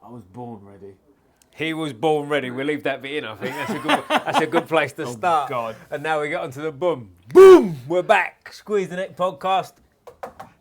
I was born ready. He was born ready. We'll leave that bit in, I think. That's a good place to start. God. And now we get onto the boom. Boom! We're back. Squeeze the Neck podcast.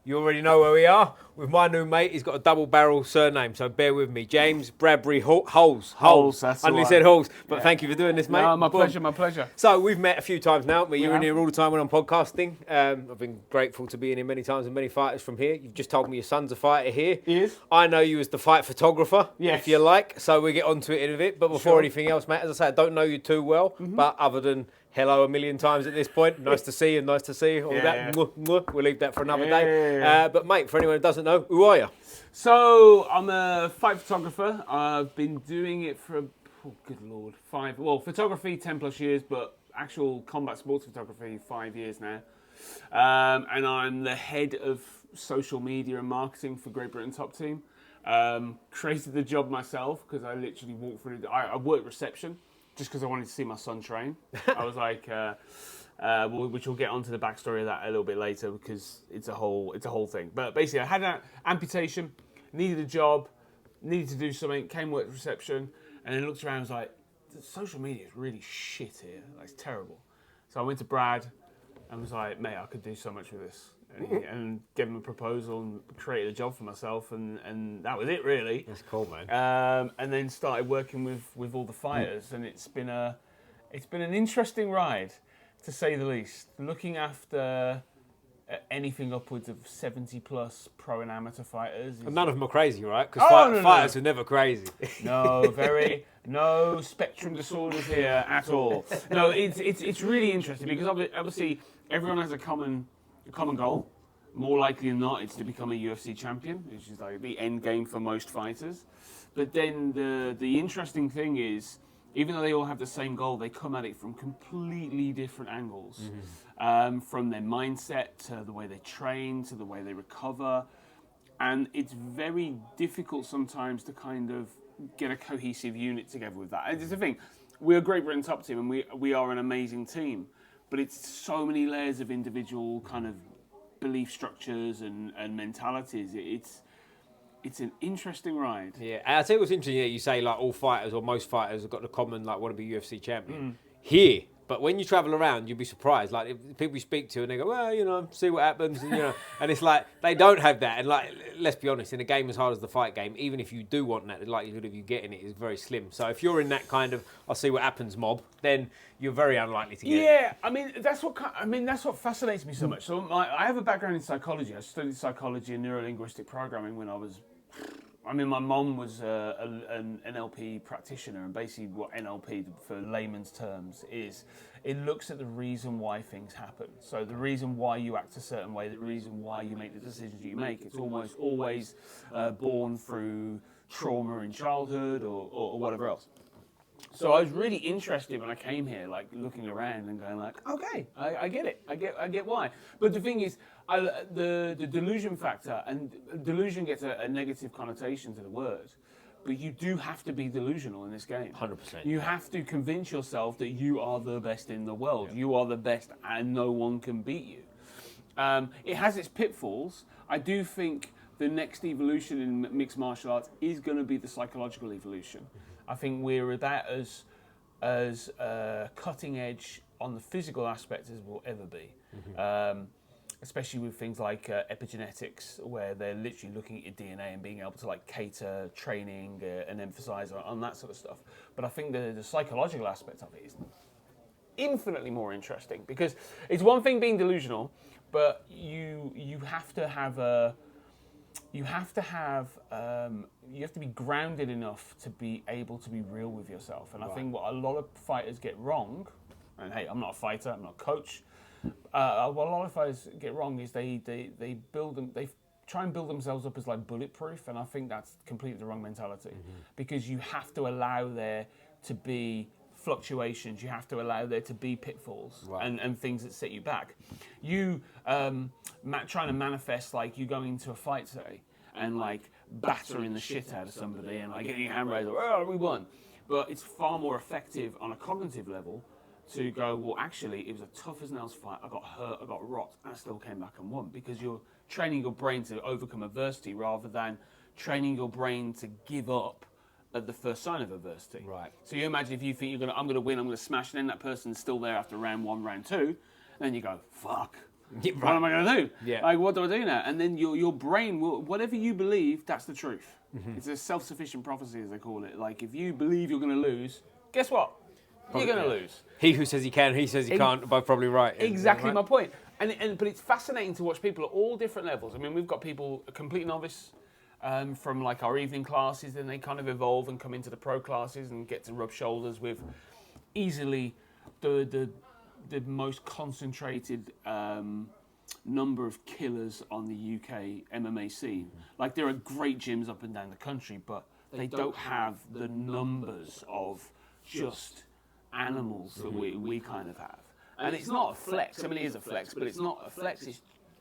You already know where we are. With my new mate, he's got a double barrel surname, so bear with me. James Bradbury-Hulls. Hulls, that's I only the said one. Hulls, but thank you for doing this, mate. No, my Boom. pleasure, my pleasure. So we've met a few times now, but you're in have. here all the time when I'm podcasting. I've been grateful to be in here many times with many fighters from here. You've just told me your son's a fighter here. He is. I know you as the fight photographer, Yes. if you like, so we'll get onto it in a bit. But before anything else, mate, as I say, I don't know you too well, but other than hello a million times at this point, nice to see you, nice to see you, all that, mwah, mwah. We'll leave that for another day. Yeah. But mate, for anyone who doesn't know, who are you? So I'm a fight photographer. I've been doing it for, good lord, photography 10 plus years, but actual combat sports photography 5 years now. And I'm the head of social media and marketing for Great Britain Top Team. Created the job myself because I literally walked through. I worked reception just because I wanted to see my son train. I was like, which we'll get onto the backstory of that a little bit later because it's a whole thing. But basically, I had an amputation, needed a job, needed to do something, came work reception, and then looked around and was like, social media is really shit here. Like, it's terrible. So I went to Brad and was like, mate, I could do so much with this. And gave him a proposal and created a job for myself, and that was it, really. That's cool, man. And then started working with all the fighters, and it's been an interesting ride, to say the least. Looking after anything upwards of 70 plus pro and amateur fighters. And none of them are crazy, right? Because fighters are never crazy. No spectrum disorders here at all. No, it's really interesting because obviously everyone has a common goal. More likely than not, it's to become a UFC champion, which is like the end game for most fighters. But then the interesting thing is, even though they all have the same goal, they come at it from completely different angles. From their mindset to the way they train to the way they recover. And it's very difficult sometimes to kind of get a cohesive unit together with that. And it's the thing, we're a Great Britain Top Team and we are an amazing team, but it's so many layers of individual kind of belief structures and mentalities. It's an interesting ride. Yeah, and I think what's interesting, you say like all fighters or most fighters have got the common like want to be UFC champion. Here, but when you travel around, you'll be surprised. Like if people you speak to and they go, well, see what happens, and and it's like they don't have that. And like, let's be honest, in a game as hard as the fight game, even if you do want that, the likelihood of you getting it is very slim. So if you're in that kind of I'll see what happens mob, then you're very unlikely to get it. Yeah, I mean that's what fascinates me so much. So I have a background in psychology. I studied psychology and neuro-linguistic programming when I was. My mom was an NLP practitioner, and basically what NLP, for layman's terms, is it looks at the reason why things happen. So the reason why you act a certain way, the reason why you make the decisions you make, it's almost always born through trauma in childhood or whatever else. So I was really interested when I came here, like looking around and going like, okay, I get it, I get why. But the thing is, the delusion factor, and delusion gets a negative connotation to the word, but you do have to be delusional in this game. 100%. You have to convince yourself that you are the best in the world. Yeah. You are the best and no one can beat you. It has its pitfalls. I do think the next evolution in mixed martial arts is going to be the psychological evolution. I think we're about as cutting edge on the physical aspect as we'll ever be. Especially with things like epigenetics, where they're literally looking at your DNA and being able to like cater training and emphasize on that sort of stuff. But I think the psychological aspect of it is infinitely more interesting, because it's one thing being delusional, but you have to be grounded enough to be able to be real with yourself. And I think what a lot of fighters get wrong, and hey, I'm not a fighter, I'm not a coach. What a lot of fighters get wrong is they try and build themselves up as like bulletproof, and I think that's completely the wrong mentality. Because you have to allow there to be fluctuations, you have to allow there to be pitfalls and things that set you back. You trying to manifest like you going into a fight today and like battering the shit out of somebody and like getting your hand raised, we won. But it's far more effective on a cognitive level to go, well, actually, it was a tough as nails fight. I got hurt, I got rocked, and I still came back and won, because you're training your brain to overcome adversity rather than training your brain to give up at the first sign of adversity. Right. So you imagine if you think I'm going to win, I'm going to smash, and then that person's still there after round 1, round 2, and then you go, fuck. Yeah, What am I going to do? Yeah. Like, what do I do now? And then your brain will, whatever you believe, that's the truth. It's a self-sufficient prophecy, as they call it. Like, if you believe you're going to lose, guess what? You're going to lose. He who says he can, he says he can't, are both probably right. Exactly Right? my point. But it's fascinating to watch people at all different levels. I mean, we've got people, a complete novice, from like our evening classes, then they kind of evolve and come into the pro classes and get to rub shoulders with easily the most concentrated number of killers on the UK MMA scene. Like, there are great gyms up and down the country, but they don't have the numbers of just animals that we kind of have. And it's not a flex. I mean, it is a flex, but it's not a flex.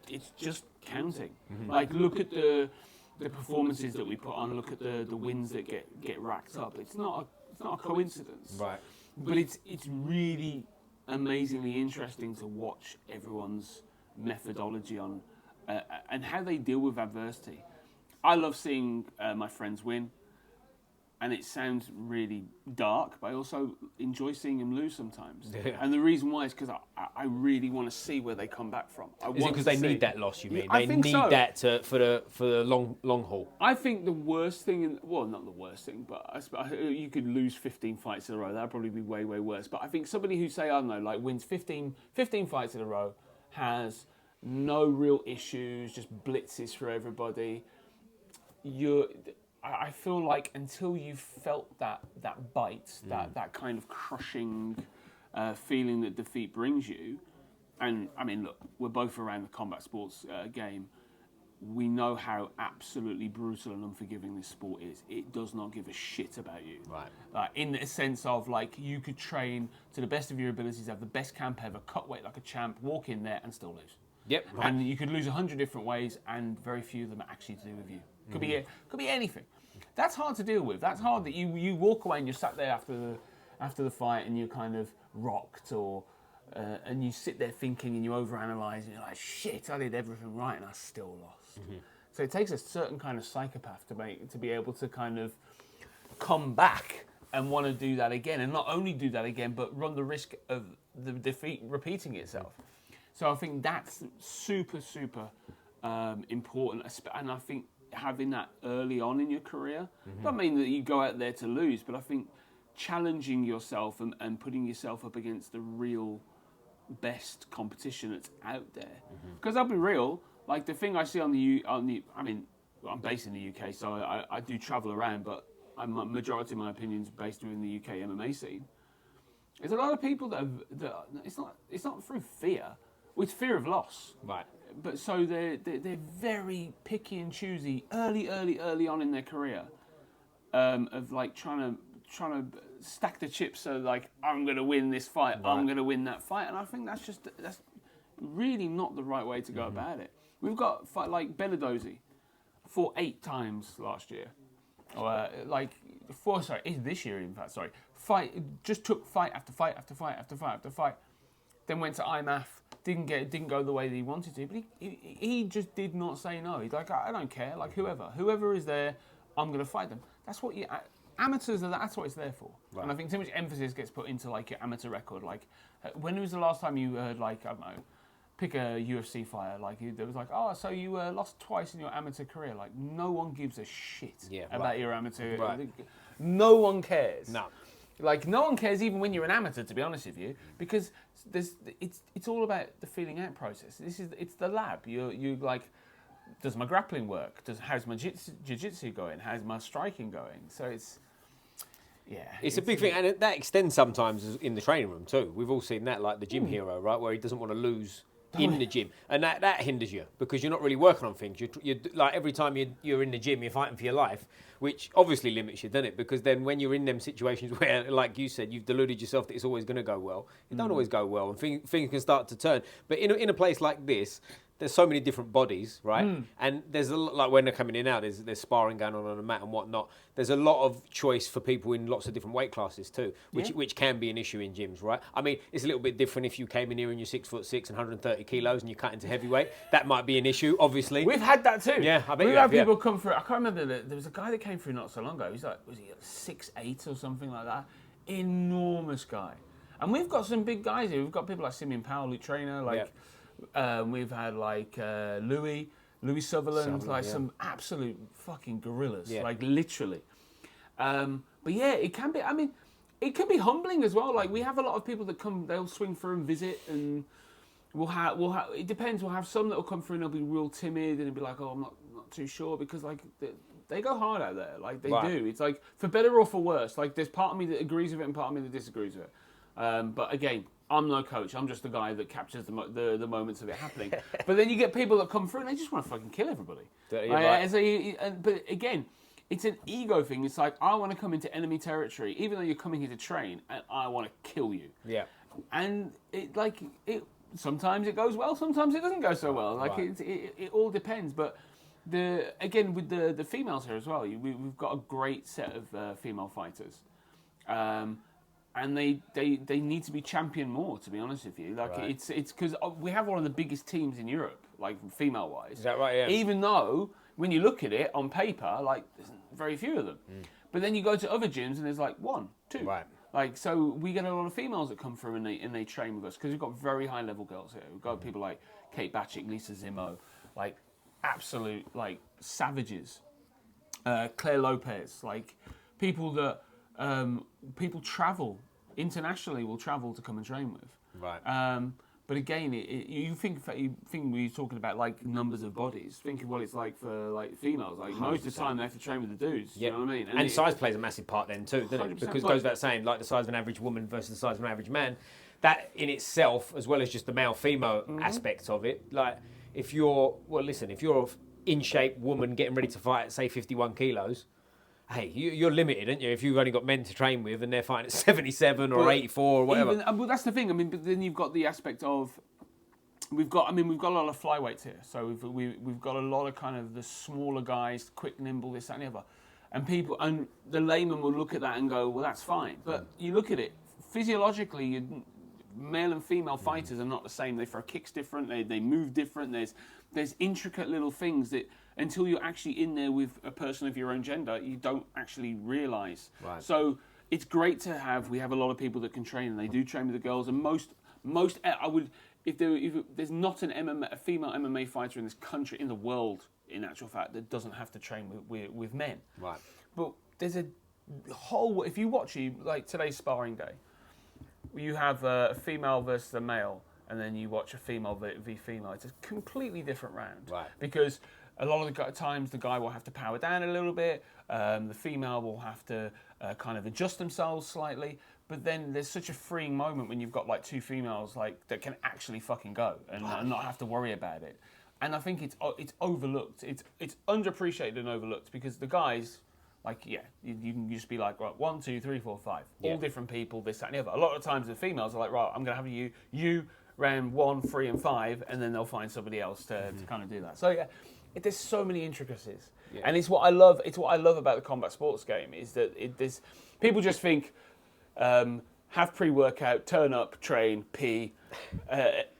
It's just counting. Like, look at the performances that we put on. Look at the wins that get racked up. It's not a coincidence. Right. But it's really amazingly interesting to watch everyone's methodology on and how they deal with adversity. I love seeing my friends win, and it sounds really dark, but I also enjoy seeing them lose sometimes. Yeah. And the reason why is because I really want to see where they come back from. Is it because they need that loss, you mean? Yeah, I they think need so. that for the long haul. I think the worst thing, not the worst thing, but you could lose 15 fights in a row. That'd probably be way, way worse. But I think somebody who, say, I don't know, like wins 15 fights in a row, has no real issues, just blitzes for everybody. I feel like until you've felt that bite, that kind of crushing feeling that defeat brings you, and I mean, look, we're both around the combat sports game. We know how absolutely brutal and unforgiving this sport is. It does not give a shit about you. Right. In the sense of, like, you could train to the best of your abilities, have the best camp ever, cut weight like a champ, walk in there and still lose. Yep. Right. And you could lose 100 different ways, and very few of them are actually to do with you. Could be anything. That's hard to deal with. That's hard that you walk away and you're sat there after the fight and you're kind of rocked, or and you sit there thinking and you overanalyze and you're like, shit, I did everything right and I still lost. So it takes a certain kind of psychopath to be able to kind of come back and want to do that again, and not only do that again, but run the risk of the defeat repeating itself. So I think that's super, super important, and I think having that early on in your career, doesn't mean that you go out there to lose, but I think challenging yourself and putting yourself up against the real best competition that's out there. Because I'll be real, like the thing I see I mean, I'm based in the UK, so I do travel around, but majority of my opinions based within the UK MMA scene. There's a lot of people that it's not through fear, it's fear of loss. Right. But so they're very picky and choosy early on in their career, of like trying to stack the chips. So like, I'm going to win this fight, Right. I'm going to win that fight, and I think that's really not the right way to go about it. We've got fight like Belladozy, fought 8 times last year, or this year in fact. Sorry, took fight after fight after fight after fight after fight. Then went to IMAF, didn't go the way that he wanted to, but he just did not say no. He's like, I don't care, like whoever is there, I'm going to fight them. That's what amateurs are. That's what it's there for. Right. And I think too much emphasis gets put into like your amateur record. Like, when was the last time you heard, like, I don't know, pick a UFC fighter, like there was like, oh, so you lost twice in your amateur career. Like, no one gives a shit about your amateur. Right. No one cares. No. Like, no one cares even when you're an amateur, to be honest with you, because it's all about the feeling out process. It's the lab. You like, does my grappling work? How's my jiu-jitsu going? How's my striking going? So it's a big thing, and that extends sometimes in the training room too. We've all seen that, like the gym hero, right, where he doesn't want to lose in the gym, and that hinders you because you're not really working on things. You're like, every time you're in the gym, you're fighting for your life, which obviously limits you, doesn't it? Because then when you're in them situations where, like you said, you've deluded yourself that it's always going to go well, it don't always go well, and things can start to turn. But in a place like this, there's so many different bodies, right? And there's like when they're coming in now, there's sparring going on the mat and whatnot. There's a lot of choice for people in lots of different weight classes too, which can be an issue in gyms, right? I mean, it's a little bit different if you came in here and you're 6'6" and 130 kilos and you cut into heavyweight. That might be an issue, obviously. We've had that too. Yeah, I bet we've you had have, people come through. I can't remember. There was a guy that came through not so long ago. He's like, was he 6'8" or something like that? Enormous guy. And we've got some big guys here. We've got people like Simeon Powell, Luke Trainer, like. We've had like Louis Sutherland, some absolute fucking gorillas, like literally. But yeah, it can be. I mean, it can be humbling as well. Like we have a lot of people that come, they'll swing through and visit, and we'll have. It depends. We'll have some that will come through and they'll be real timid and they'll be like, oh, I'm not too sure, because like they go hard out there, like they do. It's like for better or for worse. Like there's part of me that agrees with it and part of me that disagrees with it. But again, I'm no coach. I'm just the guy that captures the moments of it happening. But then you get people that come through and they just want to fucking kill everybody. But again, it's an ego thing. It's like, I want to come into enemy territory, even though you're coming here to train, and I want to kill you. Yeah. And sometimes it goes well, sometimes it doesn't go so well. Like it all depends. But with the females here as well, we've got a great set of female fighters. And they need to be championed more, to be honest with you. Like it's because we have one of the biggest teams in Europe, like female wise. Is that right? Yeah. Even though when you look at it on paper, like there's very few of them. But then you go to other gyms and there's like 1, 2. Right. Like so, we get a lot of females that come through and they train with us because we've got very high level girls here. We've got people like Kate Batchick, Lisa Zimmo, like absolute like savages. Claire Lopez, like people that. People travel internationally. Will travel to come and train with. Right. But again, you think we were talking about like numbers of bodies. Think of what it's like for like females. Like 100%. Most of the time they have to train with the dudes. You know what I mean? And size plays a massive part then too, doesn't it? Because it goes without saying, like the size of an average woman versus the size of an average man. That in itself, as well as just the male-female aspects of it, like if you're an in shape woman getting ready to fight at say 51 kilos. Hey, you're limited, aren't you? If you've only got men to train with and they're fighting at 77 or 84 or whatever. Well, that's the thing. I mean, but then you've got the aspect of we've got a lot of flyweights here. So we've got a lot of kind of the smaller guys, quick, nimble, this, that, and the other. And the layman will look at that and go, well, that's fine. But you look at it physiologically. Male and female fighters are not the same. They throw kicks different. They move different. There's intricate little things that until you're actually in there with a person of your own gender, you don't actually realise. Right. So it's great to have. We have a lot of people that can train, and they do train with the girls. And most I would if there's not a female MMA fighter in this country, in the world, in actual fact, that doesn't have to train with men. Right. But there's a whole. If you watch like today's sparring day. You have a female versus a male, and then you watch a female v female. It's a completely different round. Right. Because a lot of the times the guy will have to power down a little bit. The female will have to kind of adjust themselves slightly. But then there's such a freeing moment when you've got like 2 females like that can actually fucking go and not have to worry about it. And I think it's overlooked. It's underappreciated and overlooked because the guys. Like, you can just be like, right, 1, 2, 3, 4, 5. All different people, this, that, and the other. A lot of times the females are like, right, I'm going to have you round 1, 3, and 5, and then they'll find somebody else to kind of do that. So, there's so many intricacies. Yeah. And it's what I love about the combat sports game is that there's people just think, have pre-workout, turn up, train, pee,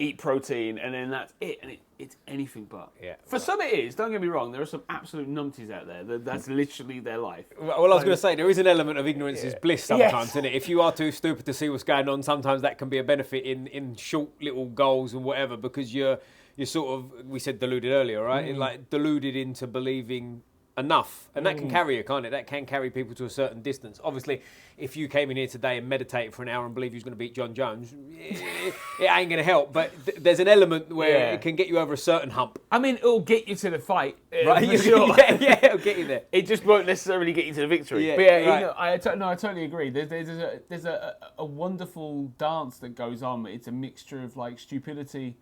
eat protein, and then that's it. And it's anything but. Yeah. For some it is, don't get me wrong, there are some absolute numpties out there that's literally their life. Well, I was going to say, there is an element of ignorance is bliss sometimes, isn't it? If you are too stupid to see what's going on, sometimes that can be a benefit in short little goals and whatever, because you're sort of, we said deluded earlier, right? Like deluded into believing enough, and that can carry you, can't it? That can carry people to a certain distance. Obviously, if you came in here today and meditated for an hour and believed you was going to beat John Jones, it ain't going to help. But there's an element where it can get you over a certain hump. I mean, it'll get you to the fight, right? For sure. It'll get you there. It just won't necessarily get you to the victory. Yeah, but I totally agree. There's a wonderful dance that goes on. It's a mixture of like stupidity,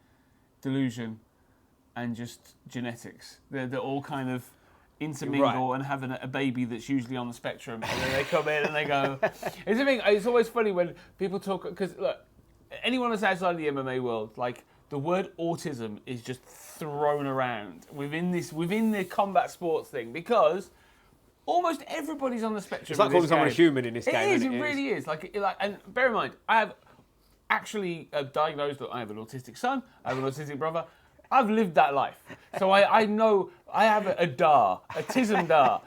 delusion, and just genetics. They're all kind of intermingle and having a baby that's usually on the spectrum, and then they come in and they go. It's always funny when people talk, because look, anyone that's outside of the MMA world, like the word autism is just thrown around within the combat sports thing because almost everybody's on the spectrum. It's like calling someone a human in this game. It is. It really is. And bear in mind, I have actually diagnosed that I have an autistic son. I have an autistic brother. I've lived that life, so I know I have a tism dar,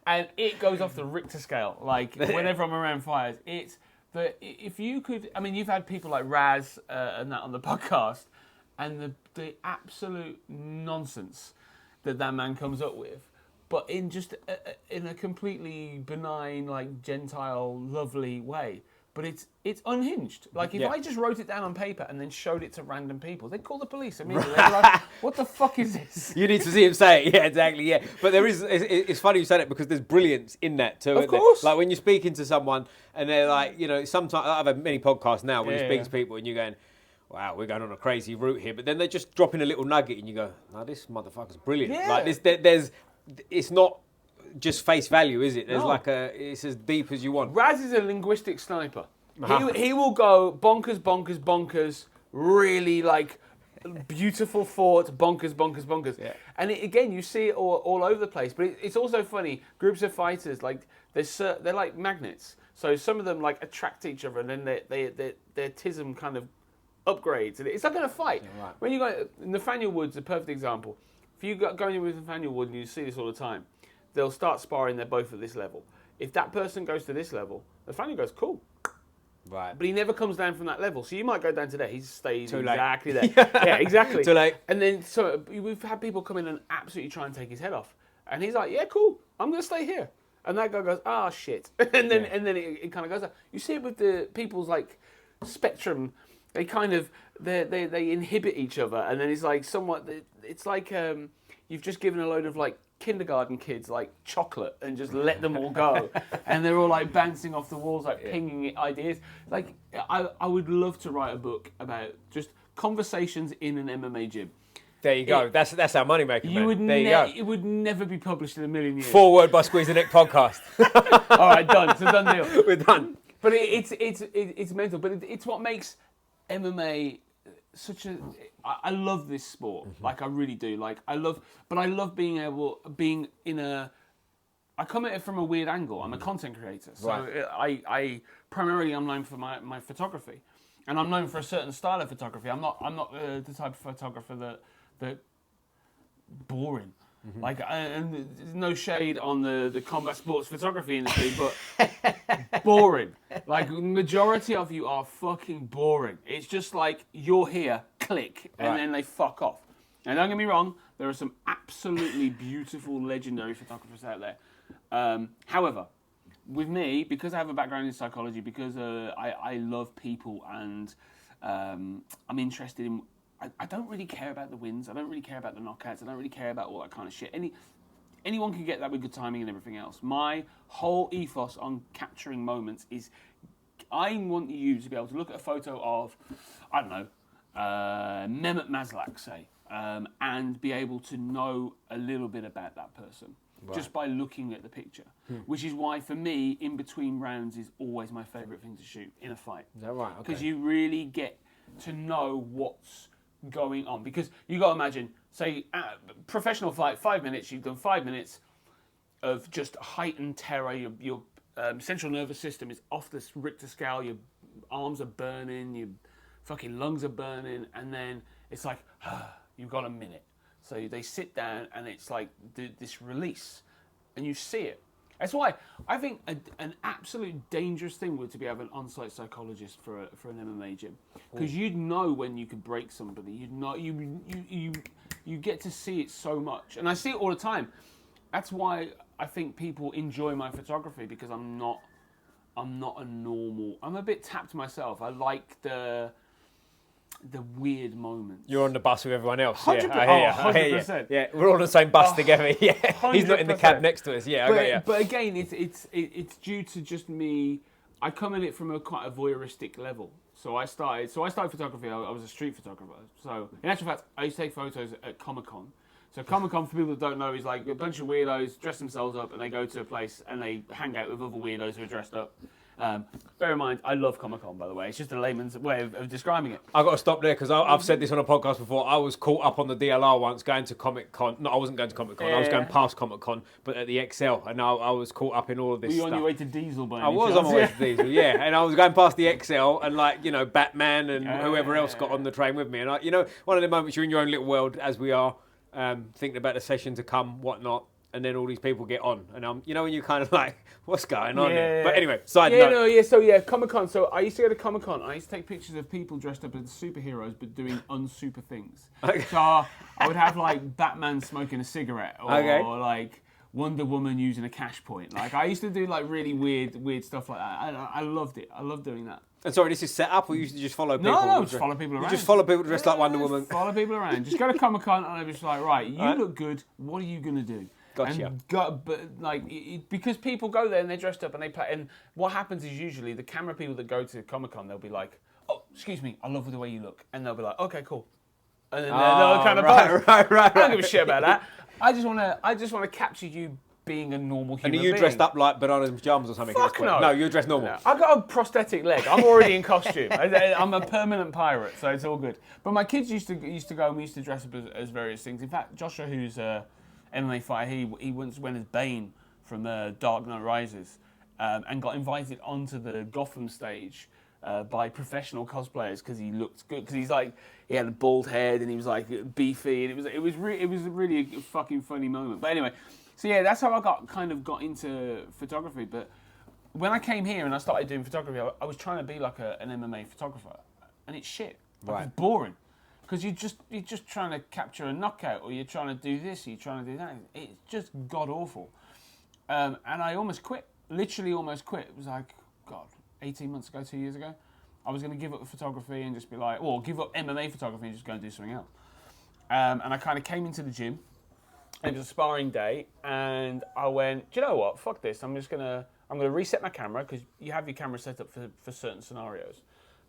and it goes off the Richter scale. Like whenever I'm around fires, it's that if you could. I mean, you've had people like Raz and that on the podcast, and the absolute nonsense that man comes up with. But in just in a completely benign, like Gentile, lovely way. But it's unhinged. Like if I just wrote it down on paper and then showed it to random people, they'd call the police immediately. They'd be like, what the fuck is this? You need to see him say it. Yeah, exactly. Yeah, but it's funny you said it because there's brilliance in that too. Of course. Like when you're speaking to someone and they're like, sometimes I've had many podcasts now when you're speaking to people and you're going, wow, we're going on a crazy route here. But then they're just dropping a little nugget and you go, no, this motherfucker's brilliant. Yeah. Like it's not just face value, is it? There's it's as deep as you want. Raz is a linguistic sniper. He will go bonkers, bonkers, bonkers, really like beautiful thought, bonkers, bonkers, bonkers. Yeah. And again, you see it all over the place. But it's also funny. Groups of fighters, like they're like magnets. So some of them like attract each other, and then their tism kind of upgrades. And it's like in a fight. Yeah, right. When you go, Nathaniel Wood's a perfect example. If you go in with Nathaniel Wood, and you see this all the time, they'll start sparring. They're both at this level. If that person goes to this level, Nathaniel goes, cool. Right. But he never comes down from that level. So you might go down to there. He stays Too late. exactly there. Yeah, exactly. Too late. And then so we've had people come in and absolutely try and take his head off. And he's like, yeah, cool. I'm going to stay here. And that guy goes, shit. And then it kind of goes up. You see it with the people's like spectrum. They kind of they inhibit each other. And then it's like somewhat. It's like you've just given a load of like kindergarten kids like chocolate and just let them all go, and they're all like bouncing off the walls, like pinging ideas. Like I would love to write a book about just conversations in an MMA gym. There you go. That's our money maker. It would never be published in a million years. Forward by Squeeze the Neck podcast. All right, done. It's a done deal. We're done. But it's mental. But it's what makes MMA such a. I love this sport. Mm-hmm. Like I really do. Like I love being in a. I come at it from a weird angle. I'm a content creator, so right. I primarily I'm known for my photography, and I'm known for a certain style of photography. I'm not the type of photographer that boring. Mm-hmm. Like, and there's no shade on the combat sports photography industry, but boring. Like, majority of you are fucking boring. It's just like, you're here, click, and then they fuck off. And don't get me wrong, there are some absolutely beautiful, legendary photographers out there. However, with me, because I have a background in psychology, because I love people and I'm interested in... I don't really care about the wins. I don't really care about the knockouts. I don't really care about all that kind of shit. Anyone can get that with good timing and everything else. My whole ethos on capturing moments is I want you to be able to look at a photo of, I don't know, Mehmet Maslak, say, and be able to know a little bit about that person just by looking at the picture. Which is why, for me, in between rounds is always my favourite thing to shoot in a fight. Is that right? Okay. Because you really get to know what's going on, because you got to imagine, say, professional fight, 5 minutes, you've done 5 minutes of just heightened terror, your central nervous system is off the Richter scale, your arms are burning, your fucking lungs are burning, and then it's like, you've got a minute. So they sit down and it's like this release, and you see it. That's why I think an absolute dangerous thing would to be having an on-site psychologist for an MMA gym, because you'd know when you could break somebody. You'd know you get to see it so much, and I see it all the time. That's why I think people enjoy my photography, because I'm not a normal. I'm a bit tapped myself. I like the weird moments. You're on the bus with everyone else. 100%. Yeah, I hear you. 100%. Yeah, we're all on the same bus together. Yeah, 100%. He's not in the cab next to us. Yeah, I get you. But again, it's due to just me. I come at it from quite a voyeuristic level. So I started photography. I was a street photographer. So in actual fact, I used to take photos at Comic-Con. So Comic-Con, for people that don't know, is like a bunch of weirdos dress themselves up and they go to a place and they hang out with other weirdos who are dressed up. Bear in mind, I love Comic-Con, by the way. It's just a layman's way of describing it. I've got to stop there because I've said this on a podcast before. I was caught up on the DLR once going to Comic-Con. No, I wasn't going to Comic-Con. I was going past Comic-Con, but at the XL, and I was caught up in all of this stuff. Were you on your way to Diesel by any I was chance? on my way to Diesel, yeah. And I was going past the XL and Batman and whoever else got on the train with me. And one of the moments you're in your own little world, as we are, thinking about the session to come, whatnot. And then all these people get on, and when you're kind of like, what's going on here? But anyway, side note. So Comic-Con. So I used to go to Comic-Con. I used to take pictures of people dressed up as superheroes, but doing unsuper things. Okay. So I would have like Batman smoking a cigarette, or like Wonder Woman using a cash point. Like I used to do like really weird stuff like that. I loved it. I loved doing that. And sorry, this is set up, or you used to just follow people? No, just follow people around. You just follow people dressed like Wonder Woman. Follow people around. Just go to Comic-Con, and I was like, right, you look good. What are you gonna do? Gotcha. Because people go there and they're dressed up and they play. And what happens is usually the camera people that go to Comic-Con, they'll be like, "Oh, excuse me, I love the way you look," and they'll be like, "Okay, cool." And then they'll kind of right. I don't give a shit about that. I just want to capture you being a normal human being. And are you dressed up like bananas and pajamas or something? Fuck no. No, you're dressed normal. No. I've got a prosthetic leg. I'm already in costume. I'm a permanent pirate, so it's all good. But my kids used to go and we used to dress up as various things. In fact, Joshua, who's MMA fighter, he once went as Bane from Dark Knight Rises, and got invited onto the Gotham stage by professional cosplayers because he looked good. Because he had a bald head and he was like beefy, and it was really a fucking funny moment. But anyway, so yeah, that's how I got into photography. But when I came here and I started doing photography, I was trying to be like an MMA photographer, and it's shit. It's boring. Because you're just trying to capture a knockout, or you're trying to do this, or you're trying to do that. It's just god awful. And I almost quit. Literally almost quit. It was like, 18 months ago, 2 years ago. I was going to give up photography and just be like, or give up MMA photography and just go and do something else. And I kind of came into the gym. It was a sparring day, and I went, do you know what? Fuck this. I'm gonna reset my camera, because you have your camera set up for certain scenarios.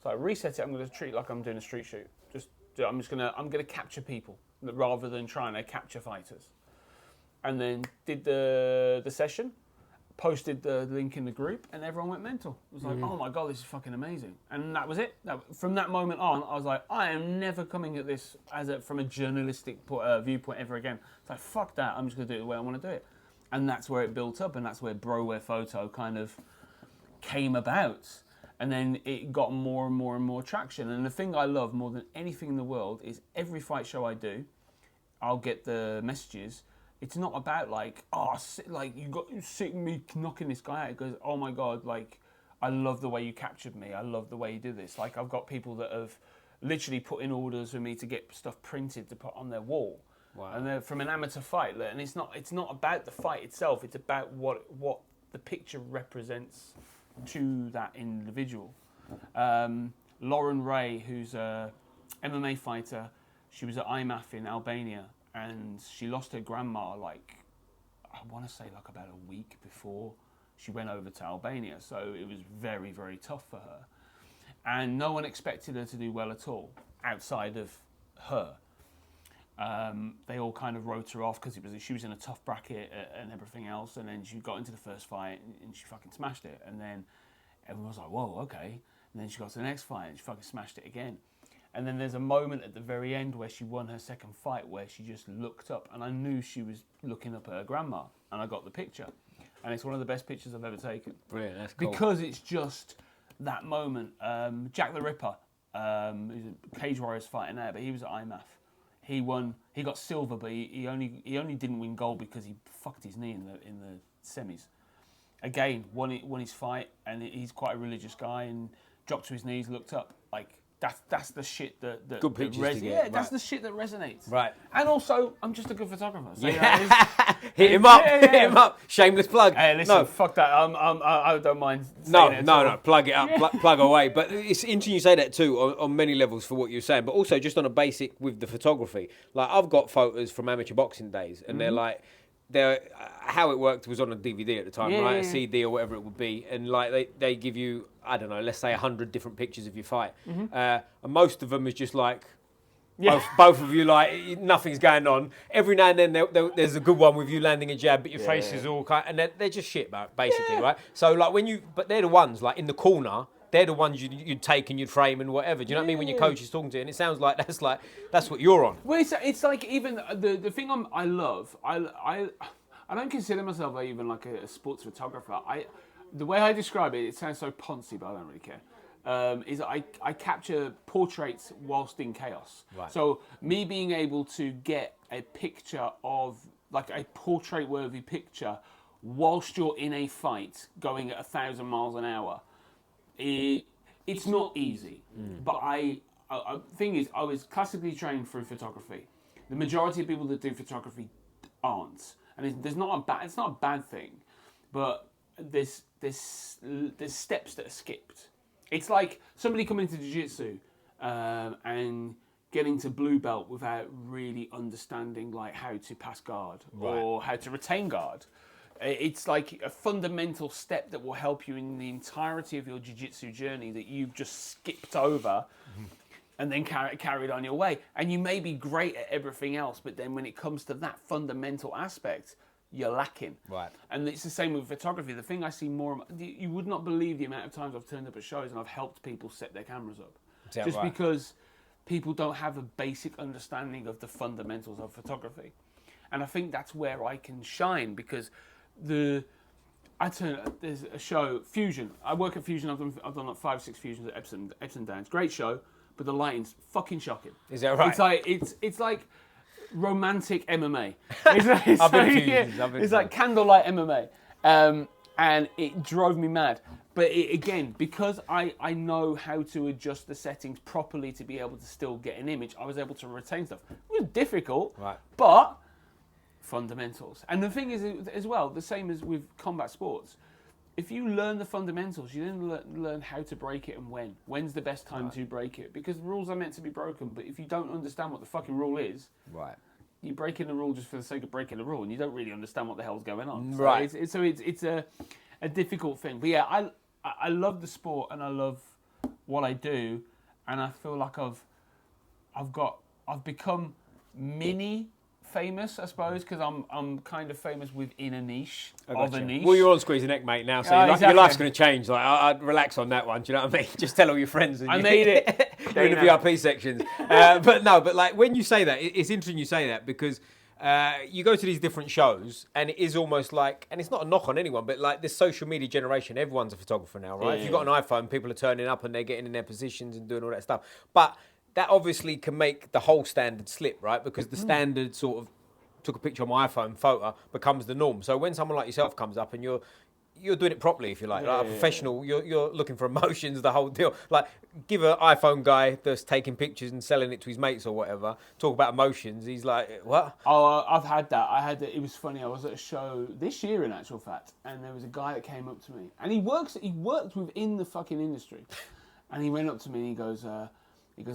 So I reset it. I'm going to treat it like I'm doing a street shoot. I'm gonna capture people rather than trying to capture fighters. And then did the session, posted the link in the group, and everyone went mental. It was like, oh my god, this is fucking amazing. And that was it. From that moment on, I was like, I am never coming at this from a journalistic viewpoint ever again. It's like, fuck that. I'm just gonna do it the way I want to do it. And that's where it built up, and that's where Broware Photo kind of came about. And then it got more and more and more traction. And the thing I love more than anything in the world is every fight show I do, I'll get the messages. It's not about you see me knocking this guy out. It goes, oh my god, like, I love the way you captured me. I love the way you did this. Like, I've got people that have literally put in orders for me to get stuff printed to put on their wall. Wow. And they're from an amateur fight. And it's not about the fight itself. It's about what the picture represents to that individual. Lauren Ray, who's a MMA fighter, she was at IMAF in Albania, and she lost her grandma I want to say about a week before she went over to Albania. So it was very, very tough for her. And no one expected her to do well at all outside of her. They all kind of wrote her off because she was in a tough bracket and everything else, and then she got into the first fight and she fucking smashed it, and then everyone was like, whoa, okay, and then she got to the next fight and she fucking smashed it again. And then there's a moment at the very end where she won her second fight where she just looked up, and I knew she was looking up at her grandma, and I got the picture, and it's one of the best pictures I've ever taken. Brilliant, that's cool. Because it's just that moment. Jack the Ripper, who's a Cage Warriors fighter now, but he was at IMAF. He won. He got silver, but he only didn't win gold because he fucked his knee in the semis. Again, won his fight, and he's quite a religious guy, and dropped to his knees, looked up. Like, that's the shit that good pictures to get. Yeah, right. That's the shit that resonates. Right. And also, I'm just a good photographer. So, hit him up. Hit him up. Shameless plug. Hey, listen, fuck that. I don't mind. No. Plug it up. Plug away. But it's interesting you say that too on many levels for what you're saying, but also just on a basic with the photography. Like, I've got photos from amateur boxing days, and they're how it worked was on a DVD at the time, right? A CD or whatever it would be, and like they give you, I don't know, let's say 100 different pictures of your fight, and most of them is just like Yeah. Both of you, like, nothing's going on. Every now and then there's a good one with you landing a jab, but your face is all kind, and they're just shit, basically, right? So, like, but they're the ones, like, in the corner, they're the ones you'd take and you'd frame and whatever. Do you know what I mean? When your coach is talking to you, and it sounds like that's what you're on. Well, it's like even the thing I love, I don't consider myself even like a sports photographer. The way I describe it sounds so poncy, but I don't really care. Is I capture portraits whilst in chaos. Right. So me being able to get a picture of, like, a portrait-worthy picture whilst you're in a fight going at 1,000 miles an hour, it's not easy. But thing is, I was classically trained through photography. The majority of people that do photography aren't, and it's not a bad thing, but there's steps that are skipped. It's like somebody coming to Jiu Jitsu and getting to blue belt without really understanding, like, how to pass guard or how to retain guard. It's like a fundamental step that will help you in the entirety of your Jiu Jitsu journey that you've just skipped over and then carried on your way. And you may be great at everything else, but then when it comes to that fundamental aspect, you're lacking. Right. And it's the same with photography. The thing I see more, you would not believe the amount of times I've turned up at shows and I've helped people set their cameras up. Just because people don't have a basic understanding of the fundamentals of photography. And I think that's where I can shine, because there's a show, Fusion. I work at Fusion. I've done like 5-6 Fusions at Epsom Downs. Great show, but the lighting's fucking shocking. Is that right? It's like romantic MMA. It's like candlelight MMA, and it drove me mad. But again, because I know how to adjust the settings properly to be able to still get an image, I was able to retain stuff. It was difficult, but fundamentals. And the thing is, as well, the same as with combat sports, if you learn the fundamentals, you then learn how to break it and when. When's the best time to break it? Because the rules are meant to be broken, but if you don't understand what the fucking rule is, you're breaking the rule just for the sake of breaking the rule, and you don't really understand what the hell's going on. So it's a difficult thing. But yeah, I love the sport and I love what I do, and I feel like I've become mini famous, I suppose, because I'm kind of famous within a niche of a niche. Well, you're on Squeeze the Neck, mate, now, so your life's going to change. Like, I'd relax on that one. Do you know what I mean? Just tell all your friends. And I made it. You're in the VIP sections. But like when you say that, it's interesting you say that, because you go to these different shows, and it is almost like, and it's not a knock on anyone, but like this social media generation, everyone's a photographer now, right? If you've got an iPhone, people are turning up and they're getting in their positions and doing all that stuff. But that obviously can make the whole standard slip, right? Because the standard sort of took a picture on my iPhone photo becomes the norm. So when someone like yourself comes up and you're doing it properly, if you like a professional, you're looking for emotions, the whole deal. Like, give an iPhone guy that's taking pictures and selling it to his mates or whatever, talk about emotions, he's like, what? Oh, I've had that. It was funny. I was at a show this year, in actual fact, and there was a guy that came up to me, and he worked within the fucking industry, and he went up to me and he goes,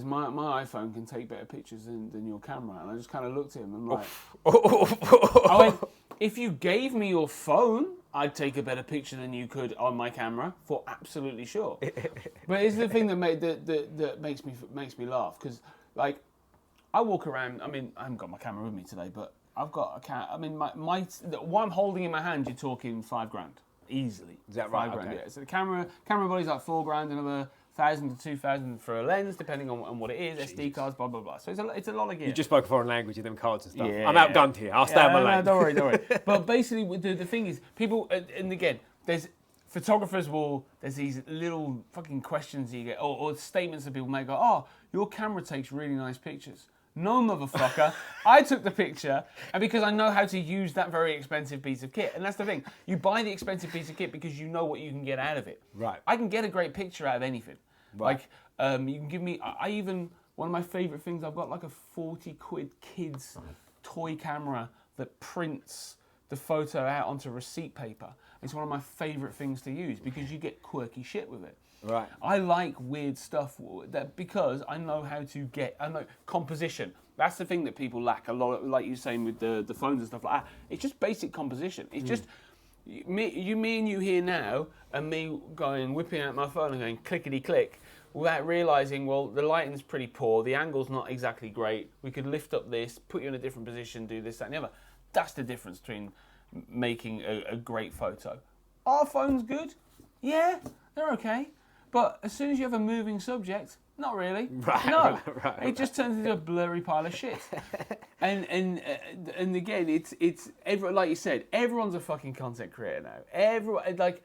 my iPhone can take better pictures than your camera. And I just kind of looked at him and I'm like, I went, if you gave me your phone, I'd take a better picture than you could on my camera, for absolutely sure. But it's the thing that makes me laugh, because, like, I walk around. I mean, I haven't got my camera with me today, but I've got a camera. I mean, what I'm holding in my hand, you're talking $5,000 easily. Is that right? $5,000, okay. yeah. So the camera body's like $4,000, another 1,000 to 2,000 for a lens, depending on what it is. Jesus. SD cards, blah blah blah. So it's a lot of gear. You just spoke a foreign language with them cards and stuff. Yeah, I'm outgunned here. I'll stay on my lane. No, don't worry. But basically, the thing is, people, and again, there's photographers there's these little fucking questions you get, or statements that people make, go, oh, your camera takes really nice pictures. No, motherfucker. I took the picture, and because I know how to use that very expensive piece of kit. And that's the thing. You buy the expensive piece of kit because you know what you can get out of it. Right. I can get a great picture out of anything. Right. Like, you can give me, one of my favourite things, I've got like a 40 quid kids toy camera that prints the photo out onto receipt paper. It's one of my favourite things to use because you get quirky shit with it. Right. I like weird stuff because I know composition. That's the thing that people lack a lot, like you're saying with the phones and stuff like that. It's just basic composition. It's just me and you here now, and me whipping out my phone and going clickety click without realising, well, the lighting's pretty poor, the angle's not exactly great, we could lift up this, put you in a different position, do this, that and the other. That's the difference between making a great photo. Are phones good? Yeah, they're okay. But as soon as you have a moving subject, not really. Right. It just turns into a blurry pile of shit. and again, it's like you said, everyone's a fucking content creator now. Everyone, like,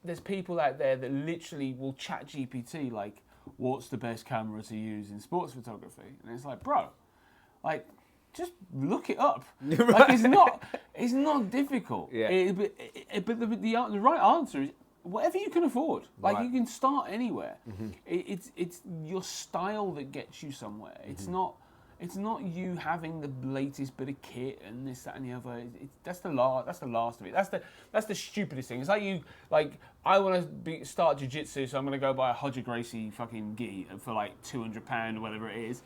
there's people out there that literally will chat GPT like, what's the best camera to use in sports photography? And it's like, bro, like, just look it up. Like, it's not difficult. Yeah. But the right answer is whatever you can afford. Like, you can start anywhere. Mm-hmm. It's your style that gets you somewhere. It's not you having the latest bit of kit and this, that, and the other. That's the last of it. That's the stupidest thing. It's like I want to start Jiu Jitsu, so I'm going to go buy a Hodger Gracie fucking gi for like £200 or whatever it is,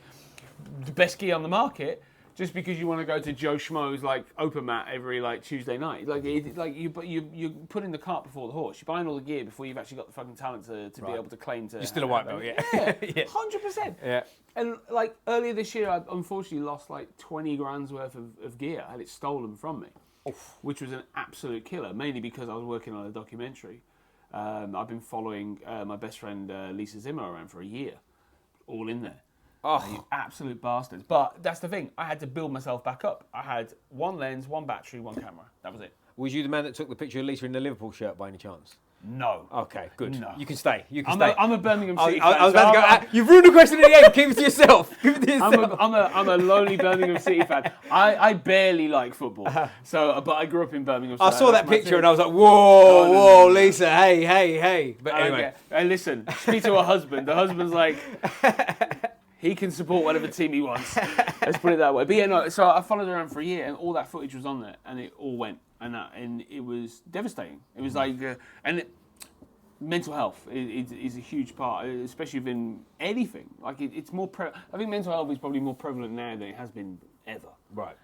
the best gi on the market. Just because you want to go to Joe Schmo's like open mat every like Tuesday night, you're putting the cart before the horse. You're buying all the gear before you've actually got the fucking talent to be able to claim to. You're still a white belt, yeah. 100%. Yeah. And like earlier this year, I unfortunately lost like 20 grand's worth of gear. I had it stolen from me, which was an absolute killer. Mainly because I was working on a documentary. I've been following my best friend Lisa Zimmer around for a year, all in there. Oh, you absolute bastards. But that's the thing. I had to build myself back up. I had one lens, one battery, one camera. That was it. Was you the man that took the picture of Lisa in the Liverpool shirt by any chance? No. Okay, good. No. You can stay. I'm a Birmingham City fan. I was about to go, you've ruined the question at the end. Keep it to yourself. I'm a lonely Birmingham City fan. I barely like football. But I grew up in Birmingham. So I saw that picture and I was like, whoa, Lisa, hey. But anyway. Hey, listen, speak to her husband. The husband's like... He can support whatever team he wants. Let's put it that way. But yeah, no. So I followed her around for a year, and all that footage was on there, and it all went, and it was devastating. It was like, mental health is a huge part, especially within anything. Like it's more. I think mental health is probably more prevalent now than it has been ever. Right.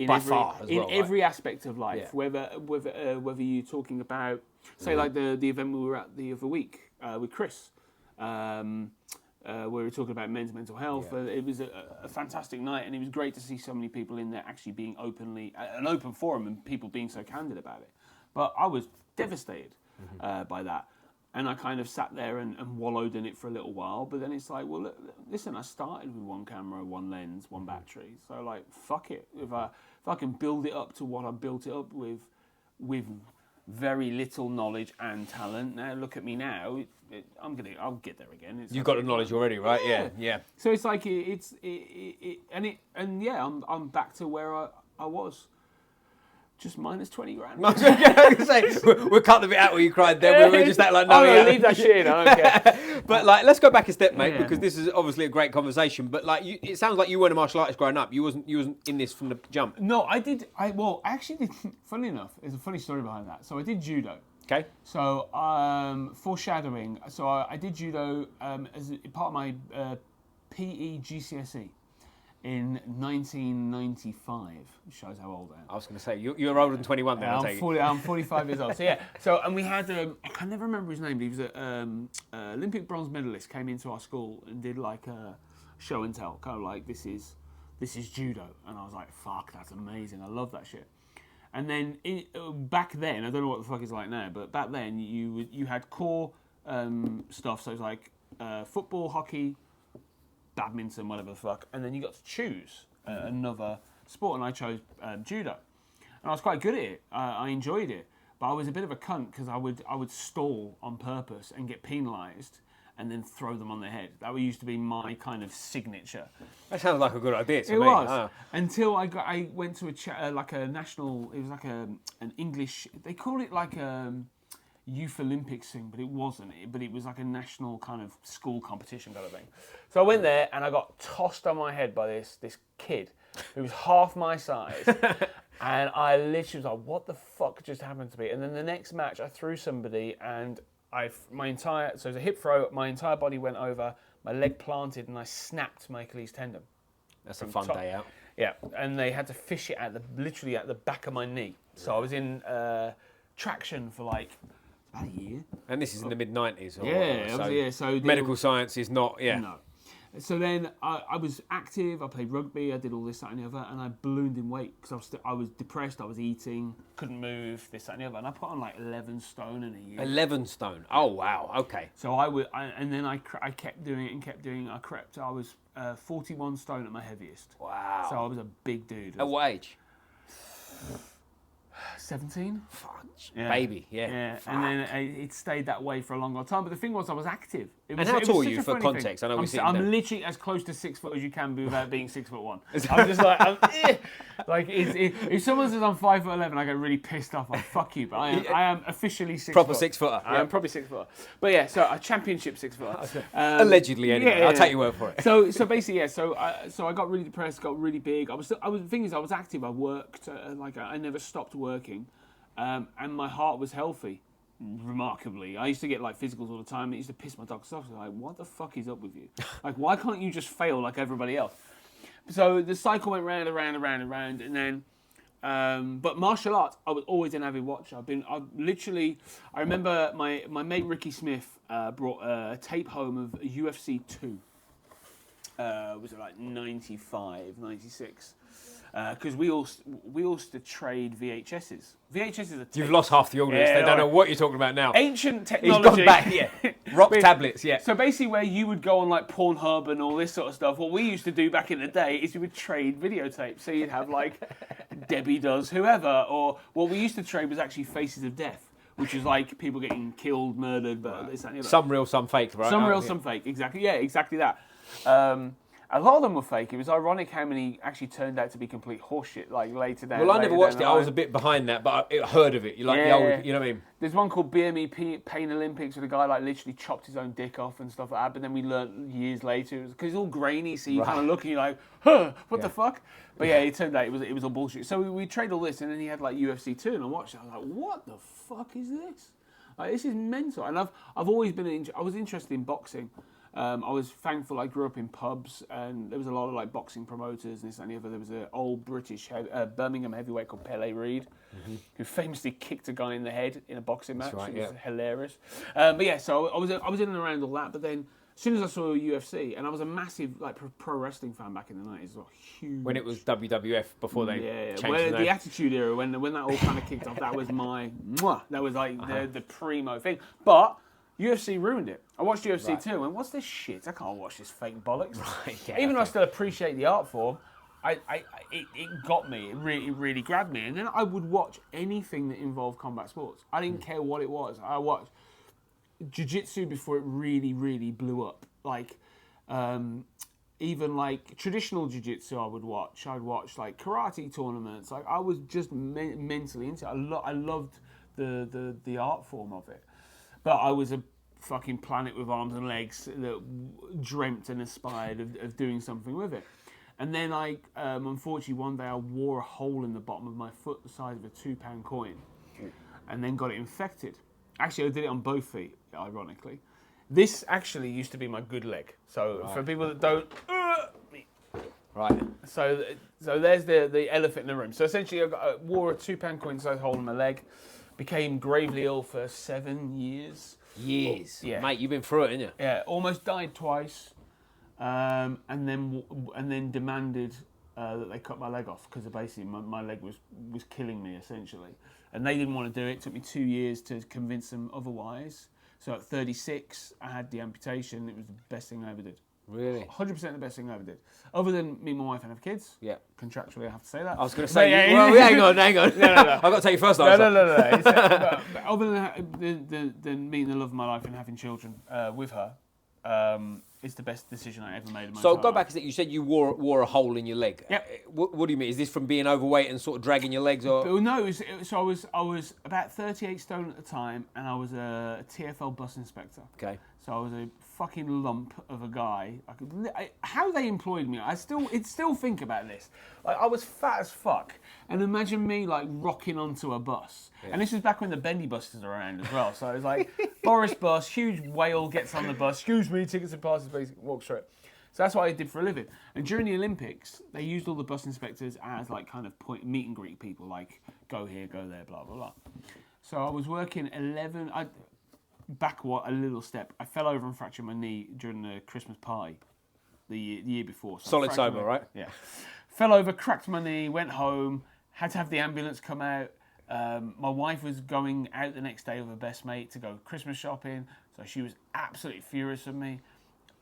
By far, as well, every aspect of life, whether you're talking about, say, like the event we were at the other week with Chris. Where we were talking about men's mental health. It was a fantastic night, and it was great to see so many people in there actually being an open forum and people being so candid about it. But I was devastated by that. And I kind of sat there and wallowed in it for a little while. But then it's like, well, listen, I started with one camera, one lens, one battery. So, like, fuck it. If I can build it up to what I built it up with very little knowledge and talent. Now look at me now. I'll get there again. You've got the knowledge already, right? Yeah. So it's like I'm back to where I was. Just minus 20 grand. I was going to say, we'll cut the bit out where you cried then. We're just like, no, leave that shit in. I don't care. But like, let's go back a step, mate, because this is obviously a great conversation. But like, it sounds like you weren't a martial artist growing up. You wasn't in this from the jump. No, I did. I actually did. Funny enough, there's a funny story behind that. So I did judo. Okay. So foreshadowing. So I did judo as part of my PE GCSE. In 1995, shows how old I am. I was going to say, you're older than 21 then, I'm 45 years old. So yeah, and we had, I can never remember his name, but he was an Olympic bronze medalist, came into our school and did like a show and tell, kind of like, this is judo. And I was like, fuck, that's amazing, I love that shit. And then, back then, I don't know what the fuck it's like now, but back then, you had core stuff, so it was like football, hockey, badminton, whatever the fuck, and then you got to choose another sport, and I chose judo, and I was quite good at it. I enjoyed it, but I was a bit of a cunt because I would stall on purpose and get penalised, and then throw them on their head. That used to be my kind of signature. That sounds like a good idea to me. It was until I went to like a national. It was like an English. They call it like a Youth Olympics thing, but it wasn't. But it was like a national kind of school competition kind of thing. So I went there and I got tossed on my head by this kid who was half my size. And I literally was like, what the fuck just happened to me? And then the next match I threw somebody and so it was a hip throw, my entire body went over, my leg planted and I snapped my Achilles tendon. That's a fun day out. Yeah, and they had to fish it literally at the back of my knee. So I was in traction for like about a year. And this is in the mid-90s. So medical science is not, No. So then I was active, I played rugby, I did all this, that and the other, and I ballooned in weight because I was depressed, I was eating, couldn't move, this, that and the other, and I put on like 11 stone in a year. 11 stone? Oh, wow, okay. So and then I kept doing it and kept doing it, I crept, I was 41 stone at my heaviest. Wow. So I was a big dude. At what age? 17? Fuck, baby, Yeah, Fuck. and then it stayed that way for a long time. But the thing was, I was active. And how tall are you for context? I know I'm literally as close to 6 foot as you can be without being 6'1". I'm just like, if someone says I'm 5'11", I get really pissed off. Like, fuck you, but I am officially 6 Proper foot. 6 footer. I'm probably 6 foot. But yeah, so a championship 6 foot. Allegedly, anyway. I'll take your word for it. So basically, yeah. So I got really depressed, got really big. The thing is, I was active. I worked. I never stopped working, and my heart was healthy. Remarkably, I used to get like physicals all the time. It used to piss my dogs off. Like, what the fuck is up with you? Like, why can't you just fail like everybody else? So the cycle went round and round and round and round, and then. But martial arts, I was always an avid watcher. I remember my mate Ricky Smith brought a tape home of UFC 2. Was it like 95, 96? Because we all used to trade VHSs. VHSs are You've lost half the audience. They don't know what you're talking about now. Ancient technology. He's gone back, yeah. Rock tablets, yeah. So basically where you would go on like Pornhub and all this sort of stuff, what we used to do back in the day is we would trade videotapes. So you'd have like Debbie Does Whoever, or what we used to trade was actually Faces of Death, which is like people getting killed, murdered, but this, that, and the other. Some real, some fake, right? Some real, some fake, exactly. Yeah, exactly that. A lot of them were fake. It was ironic how many actually turned out to be complete horseshit, like later down. Well, I never watched it. I was a bit behind that, but I heard of it. You like the old, you know what I mean? There's one called BME Pain Olympics where the guy like literally chopped his own dick off and stuff like that. But then we learnt years later because it's all grainy, so you kind of look and you're like, huh, what the fuck? But yeah, it turned out it was all bullshit. So we trade all this, and then he had like UFC 2, and I watched it. I was like, what the fuck is this? Like, this is mental. And I've always been I was interested in boxing. I was thankful I grew up in pubs, and there was a lot of like boxing promoters and this and the other. There was an old British Birmingham heavyweight called Pele Reid, who famously kicked a guy in the head in a boxing match. Right, it was hilarious. But yeah, so I was in and around all that. But then as soon as I saw UFC, and I was a massive like pro wrestling fan back in the 90s, like, huge. When it was WWF before they changed the name. The Attitude Era, when that all kind of kicked off, that was my that was like the primo thing. But UFC ruined it. I watched UFC 2 and what's this shit? I can't watch this fake bollocks. Even though I still appreciate the art form, it got me. It really grabbed me. And then I would watch anything that involved combat sports. I didn't care what it was. I watched Jiu Jitsu before it really blew up. Like, even like traditional Jiu Jitsu I would watch. I'd watch like karate tournaments. Like, I was just mentally into it. I loved the art form of it. But I was a fucking planet with arms and legs that dreamt and aspired of doing something with it. And then unfortunately, one day I wore a hole in the bottom of my foot the size of a £2 coin, and then got it infected. Actually, I did it on both feet, ironically. This actually used to be my good leg. So for people that don't... Right. So there's the elephant in the room. So essentially, I wore a £2 coin size hole in my leg. Became gravely ill for 7 years. Yeah. Mate, you've been through it, haven't you? Yeah, almost died twice, and then demanded that they cut my leg off because basically my leg was killing me essentially, and they didn't want to do it. It took me 2 years to convince them otherwise. So at 36, I had the amputation. It was the best thing I ever did. Really? 100% the best thing I ever did. Other than me and my wife and have kids. Yeah. Contractually, I have to say that. I was going to say, hang on. No. I've got to take you first answer. No. But other than meeting the love of my life and having children with her, it's the best decision I ever made in my So entire go back life. a sec. You said you wore a hole in your leg. Yep. What do you mean? Is this from being overweight and sort of dragging your legs? Or No, I was about 38 stone at the time, and I was a TfL bus inspector. Okay. So I was a fucking lump of a guy. How they employed me, I still think about this. Like, I was fat as fuck, and imagine me like rocking onto a bus. Yeah. And this was back when the bendy buses were around as well. So it was like Boris bus, huge whale gets on the bus. Excuse me, tickets and passes, basically walks through it. So that's what I did for a living. And during the Olympics, they used all the bus inspectors as like kind of meet and greet people, like go here, go there, blah blah blah. So I was working a little step. I fell over and fractured my knee during the Christmas pie the year before. So Solid sober, right? Yeah. Fell over, cracked my knee, went home, had to have the ambulance come out. My wife was going out the next day with her best mate to go Christmas shopping, so she was absolutely furious with me.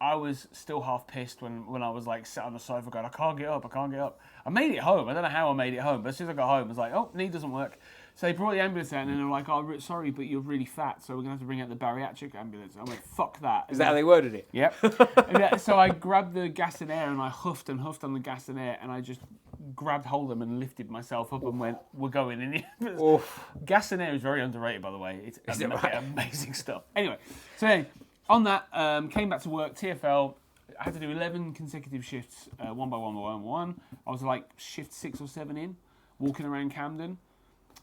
I was still half pissed when I was like sat on the sofa going, I can't get up. I made it home. I don't know how I made it home, but as soon as I got home, I was like, oh, knee doesn't work. So they brought the ambulance out and they were like, oh, sorry, but you're really fat, so we're going to have to bring out the bariatric ambulance. I went, fuck that. Is that how they worded it? Yep. So I grabbed the gas and air and I huffed on the gas and air and I just grabbed hold of them and lifted myself up and went, we're going in here. Gas and air is very underrated, by the way. It's amazing stuff. Anyway, so on that, came back to work, TFL. I had to do 11 consecutive shifts, one by one. I was like shift 6 or 7 in, walking around Camden.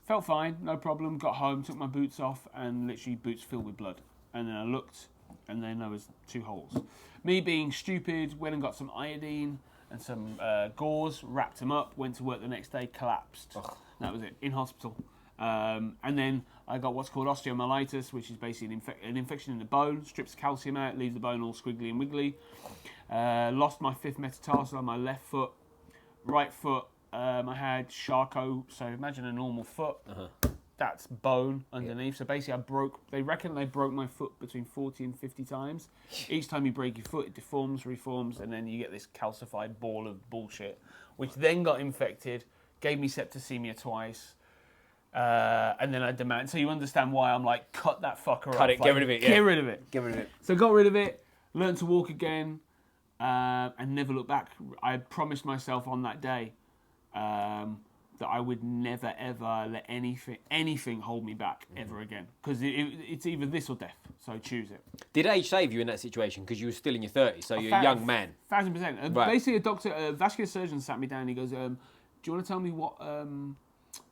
Felt fine, no problem. Got home, took my boots off, and literally boots filled with blood. And then I looked, and then there was 2 holes. Me being stupid, went and got some iodine and some gauze, wrapped them up, went to work the next day, collapsed. That was it, in hospital. And then I got what's called osteomyelitis, which is basically an infection in the bone, strips calcium out, leaves the bone all squiggly and wiggly. Lost my 5th metatarsal on my left foot. Right foot, I had Charcot, so imagine a normal foot. That's bone underneath. So basically they reckon they broke my foot between 40 and 50 times. Each time you break your foot, it deforms, reforms, and then you get this calcified ball of bullshit, which then got infected, gave me septicemia twice. And then I demand. So you understand why I'm like, cut that fucker off. Cut it, get rid of it. Get rid of it. Get rid of it. So got rid of it, learned to walk again, and never look back. I promised myself on that day that I would never ever let anything hold me back ever again. Because it's either this or death. So choose it. Did age save you in that situation? Because you were still in your 30s, so you're a young man. 1,000%. Right. Basically, a vascular surgeon sat me down and he goes, do you want to tell me what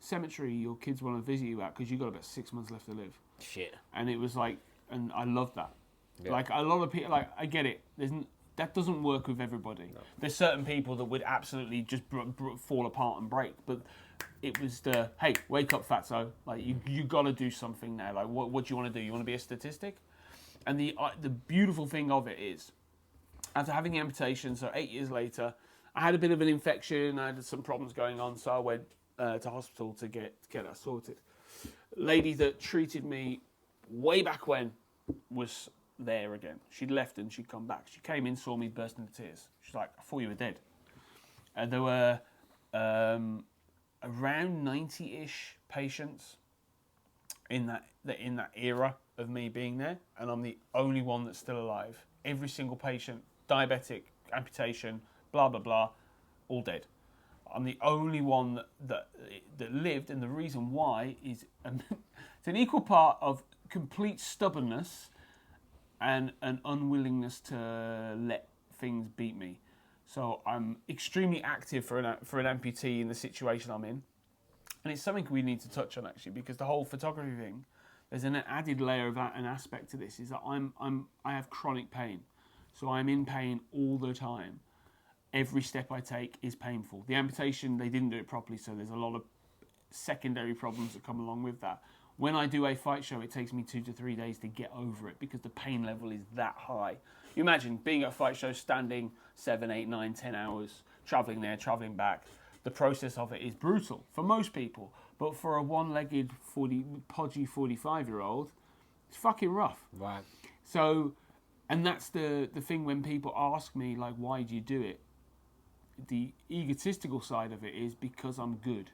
cemetery your kids want to visit you at? Because you've got about 6 months left to live. Shit. And it was like, and I loved that. Yeah. Like, a lot of people, like, I get it. That doesn't work with everybody. No. There's certain people that would absolutely just fall apart and break. But it was the, hey, wake up, fatso. Like, you got to do something now. Like, what do you want to do? You want to be a statistic? And the beautiful thing of it is, after having the amputation, so 8 years later, I had a bit of an infection. I had some problems going on, so I went to hospital to get that sorted. Lady that treated me way back when was there again. She'd left and she'd come back. She came in, saw me, burst into tears. She's like, I thought you were dead. And there were around 90-ish patients in that era of me being there, and I'm the only one that's still alive. Every single patient, diabetic, amputation, blah, blah, blah, all dead. I'm the only one that lived, and the reason why is it's an equal part of complete stubbornness and an unwillingness to let things beat me. So I'm extremely active for an amputee in the situation I'm in, and it's something we need to touch on actually, because the whole photography thing, there's an added layer of an aspect to this, is that I have chronic pain, so I'm in pain all the time. Every step I take is painful. The amputation, they didn't do it properly, so there's a lot of secondary problems that come along with that. When I do a fight show, it takes me 2 to 3 days to get over it because the pain level is that high. You imagine being at a fight show, standing 7, 8, 9, 10 hours, travelling there, travelling back. The process of it is brutal for most people, but for a one-legged, podgy 45-year-old, it's fucking rough. Right. So, and that's the thing when people ask me, like, why do you do it? The egotistical side of it is because I'm good.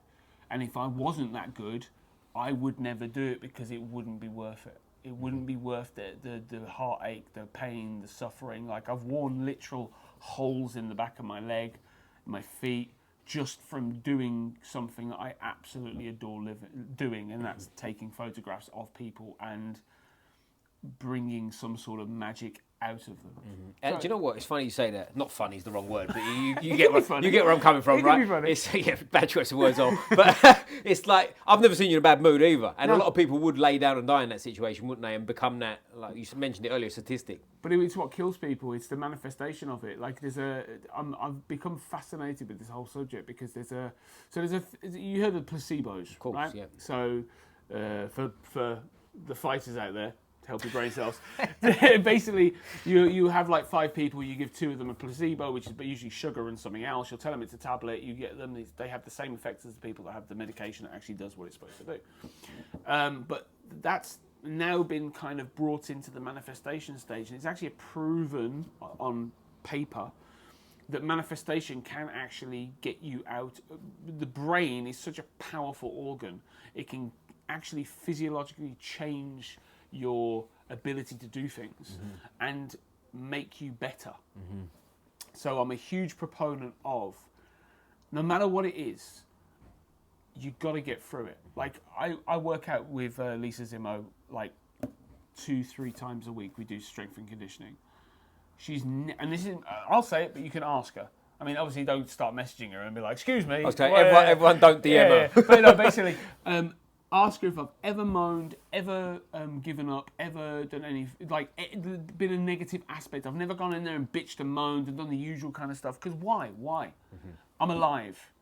And if I wasn't that good, I would never do it because it wouldn't be worth it. It wouldn't be worth the heartache, the pain, the suffering. Like, I've worn literal holes in the back of my leg, my feet, just from doing something that I absolutely adore doing, and that's taking photographs of people and bringing some sort of magic out of them. Mm-hmm. So, do you know what? It's funny you say that. Not funny is the wrong word, but you get where I'm coming from, right? It's bad choice of words on. But it's like, I've never seen you in a bad mood either. And a lot of people would lay down and die in that situation, wouldn't they? And become that, like you mentioned it earlier, statistic. But it's what kills people. It's the manifestation of it. Like I've become fascinated with this whole subject because you heard of placebos, of course, right? Yeah. So for the fighters out there, to help your brain cells. Basically, you have like 5 people. You give 2 of them a placebo, which is usually sugar and something else. You'll tell them it's a tablet. You get them. They have the same effects as the people that have the medication that actually does what it's supposed to do. But that's now been kind of brought into the manifestation stage, and it's actually proven on paper that manifestation can actually get you out. The brain is such a powerful organ. It can actually physiologically change your ability to do things and make you better. So I'm a huge proponent of, no matter what it is, you've got to get through it. Like, I work out with Lisa Zimmo like 2-3 times a week. We do strength and conditioning. And this is, I'll say it, but you can ask her. I mean, obviously, don't start messaging her and be like, "Excuse me." Okay, everyone don't DM her. Yeah. But no, basically, ask her if I've ever moaned, ever given up, ever done any, like, been a negative aspect. I've never gone in there and bitched and moaned and done the usual kind of stuff. Because why? I'm alive.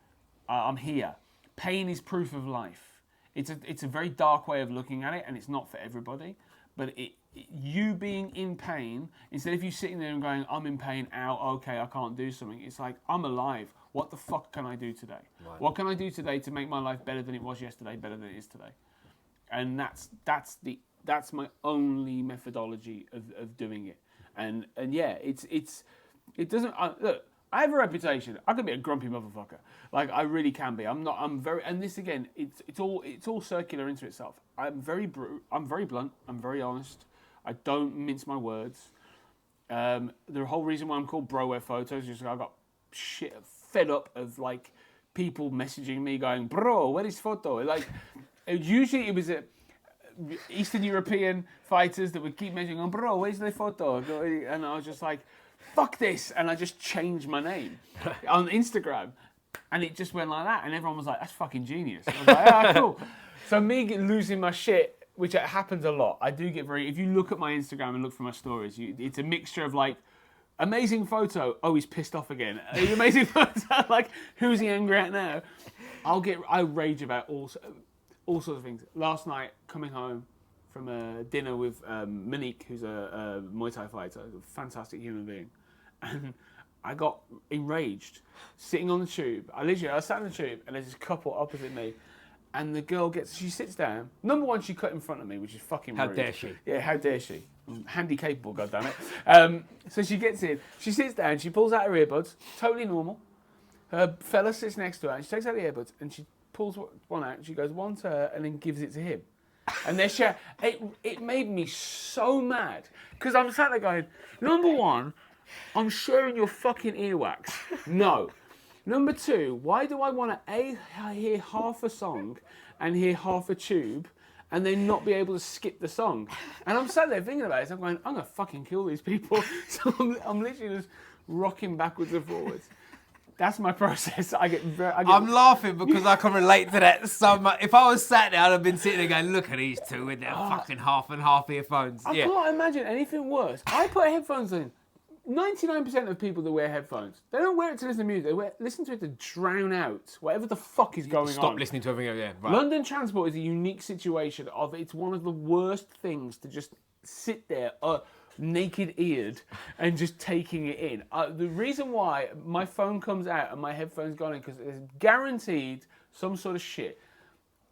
I'm here. Pain is proof of life. It's a very dark way of looking at it, and it's not for everybody. But you being in pain, instead of you sitting there and going, "I'm in pain, ow, okay, I can't do something," it's like, I'm alive. What the fuck can I do today? Right. What can I do today to make my life better than it was yesterday, better than it is today? And that's my only methodology of doing it. And yeah, it doesn't look. I have a reputation. I can be a grumpy motherfucker. Like, I really can be. I'm very, and this again, it's all circular into itself. I'm very blunt. I'm very honest. I don't mince my words. The whole reason why I'm called Bro Photos is I got fed up of like people messaging me going, "Bro, where is photo?" Like, usually it was Eastern European fighters that would keep messaging, "Bro, where's the photo?" And I was just like, "Fuck this," and I just changed my name on Instagram, and it just went like that, and everyone was like, "That's fucking genius." I was like, "Ah, cool." So me losing my shit, which happens a lot. I do get if you look at my Instagram and look for my stories, it's a mixture of like, amazing photo, oh, he's pissed off again. Amazing photo, like, who's he angry at now? I rage about all sorts of things. Last night, coming home from a dinner with Monique, who's a Muay Thai fighter, a fantastic human being. And I got enraged, sitting on the tube. I sat in the tube, and there's this couple opposite me. And the girl she sits down. Number one, she cut in front of me, which is fucking rude. How dare she? Yeah, how dare she? I'm handy capable, goddammit. So she gets in, she sits down, she pulls out her earbuds, totally normal. Her fella sits next to her, and she takes out the earbuds, and she pulls one out, and she goes one to her, and then gives it to him. And they're sharing. It made me so mad, because I'm sat there going, number one, I'm sharing your fucking earwax. No. Number two, why do I want to hear half a song and hear half a tube and then not be able to skip the song? And I'm sat there thinking about it. So I'm going, I'm going to fucking kill these people. So I'm literally just rocking backwards and forwards. That's my process. I'm laughing because I can relate to that so much. If I was sat there, I'd have been sitting there going, "Look at these two with their fucking half and half earphones." I can't imagine anything worse. I put headphones in. 99% of people that wear headphones, they don't wear it to listen to music. They listen to it to drown out whatever the fuck is going on. Stop listening to everything. Yeah, right. London transport is a unique situation of it's one of the worst things to just sit there naked-eared and just taking it in. The reason why my phone comes out and my headphones go in because it's guaranteed some sort of shit,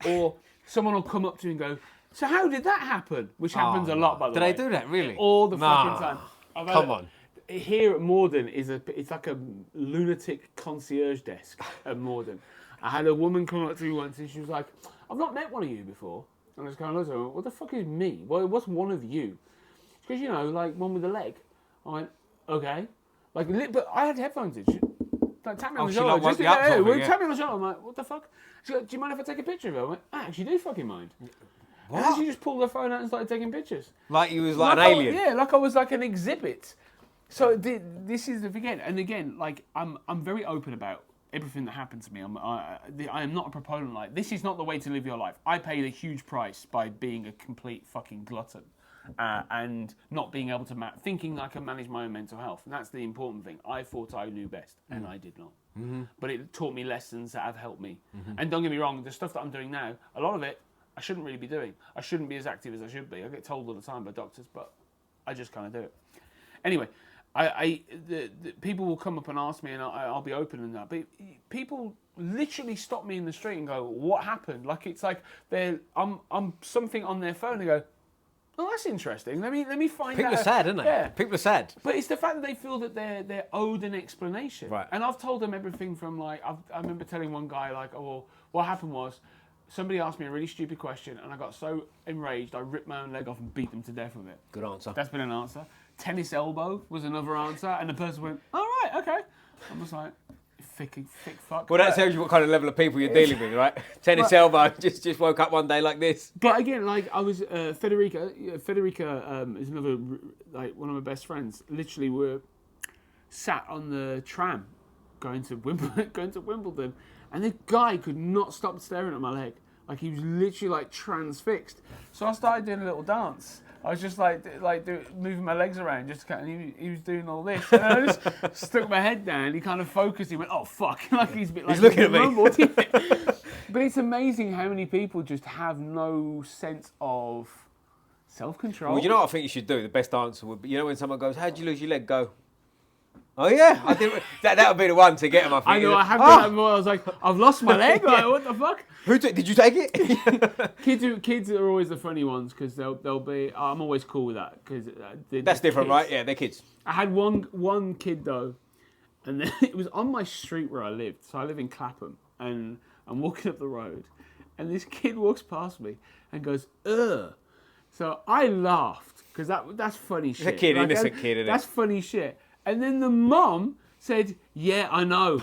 or someone will come up to you and go, "So how did that happen?" Which happens a lot, by the way. Do they do that really? All the fucking time. Come on. Here at Morden it's like a lunatic concierge desk at Morden. I had a woman come up to me once and she was like, "I've not met one of you before." And I just kind of looked at her, "What the fuck is me? Well, what's one of you?" Because, like one with a leg. I went, "Okay." But I had headphones in. She tapped me on the shoulder. Tap me on the shoulder. I'm like, "What the fuck?" She goes, "Do you mind if I take a picture of it?" I went, "I actually do fucking mind." What? And she just pulled her phone out and started taking pictures. Like you was like an alien? Yeah, like I was like an exhibit. So this is the thing, and again, like I'm very open about everything that happened to me. I am not a proponent like this is not the way to live your life. I paid a huge price by being a complete fucking glutton and not being able to thinking I can manage my own mental health, and that's the important thing. I thought I knew best, and I did not. Mm-hmm. But it taught me lessons that have helped me. Mm-hmm. And don't get me wrong, the stuff that I'm doing now, a lot of it I shouldn't really be doing. I shouldn't be as active as I should be. I get told all the time by doctors, but I just kind of do it. Anyway, the people will come up and ask me, and I'll be open and that. But people literally stop me in the street and go, "What happened?" Like it's like I'm something on their phone. They go, "Oh, that's interesting. Let me find out." People are sad, aren't they? Yeah. People are sad. But it's the fact that they feel that they're owed an explanation. Right. And I've told them everything from like I remember telling one guy like, "Oh, well, what happened was somebody asked me a really stupid question, and I got so enraged I ripped my own leg off and beat them to death with it." Good answer. That's been an answer. Tennis elbow was another answer, and the person went, "All right, okay." I was like, thick fuck. Well, that tells you what kind of level of people you're dealing with, right? Tennis elbow, just woke up one day like this. But again, like I was, Federica is another, like one of my best friends. Literally, we're sat on the tram going to Wimbledon, and the guy could not stop staring at my leg. Like he was literally like transfixed. So I started doing a little dance. I was just moving my legs around, and he was doing all this. And I just stuck my head down. He kind of focused. He went, "Oh fuck!" Like he's a bit like he's looking at me. But it's amazing how many people just have no sense of self-control. Well, you know what I think you should do? The best answer would be, you know, when someone goes, "How'd you lose your leg?" Go, "Oh yeah, I did." That would be the one to get him. I know. I have done that more. I was like, "I've lost my leg." Like, what the fuck? Did you take it? Kids are always the funny ones because they'll be. I'm always cool with that because that's different, kids, right? Yeah, they're kids. I had one kid though, and then it was on my street where I lived. So I live in Clapham, and I'm walking up the road, and this kid walks past me and goes, "Ugh." So I laughed because that's funny shit. It's a kid, like, innocent kid, isn't it? That's funny shit. And then the mum said, "Yeah, I know."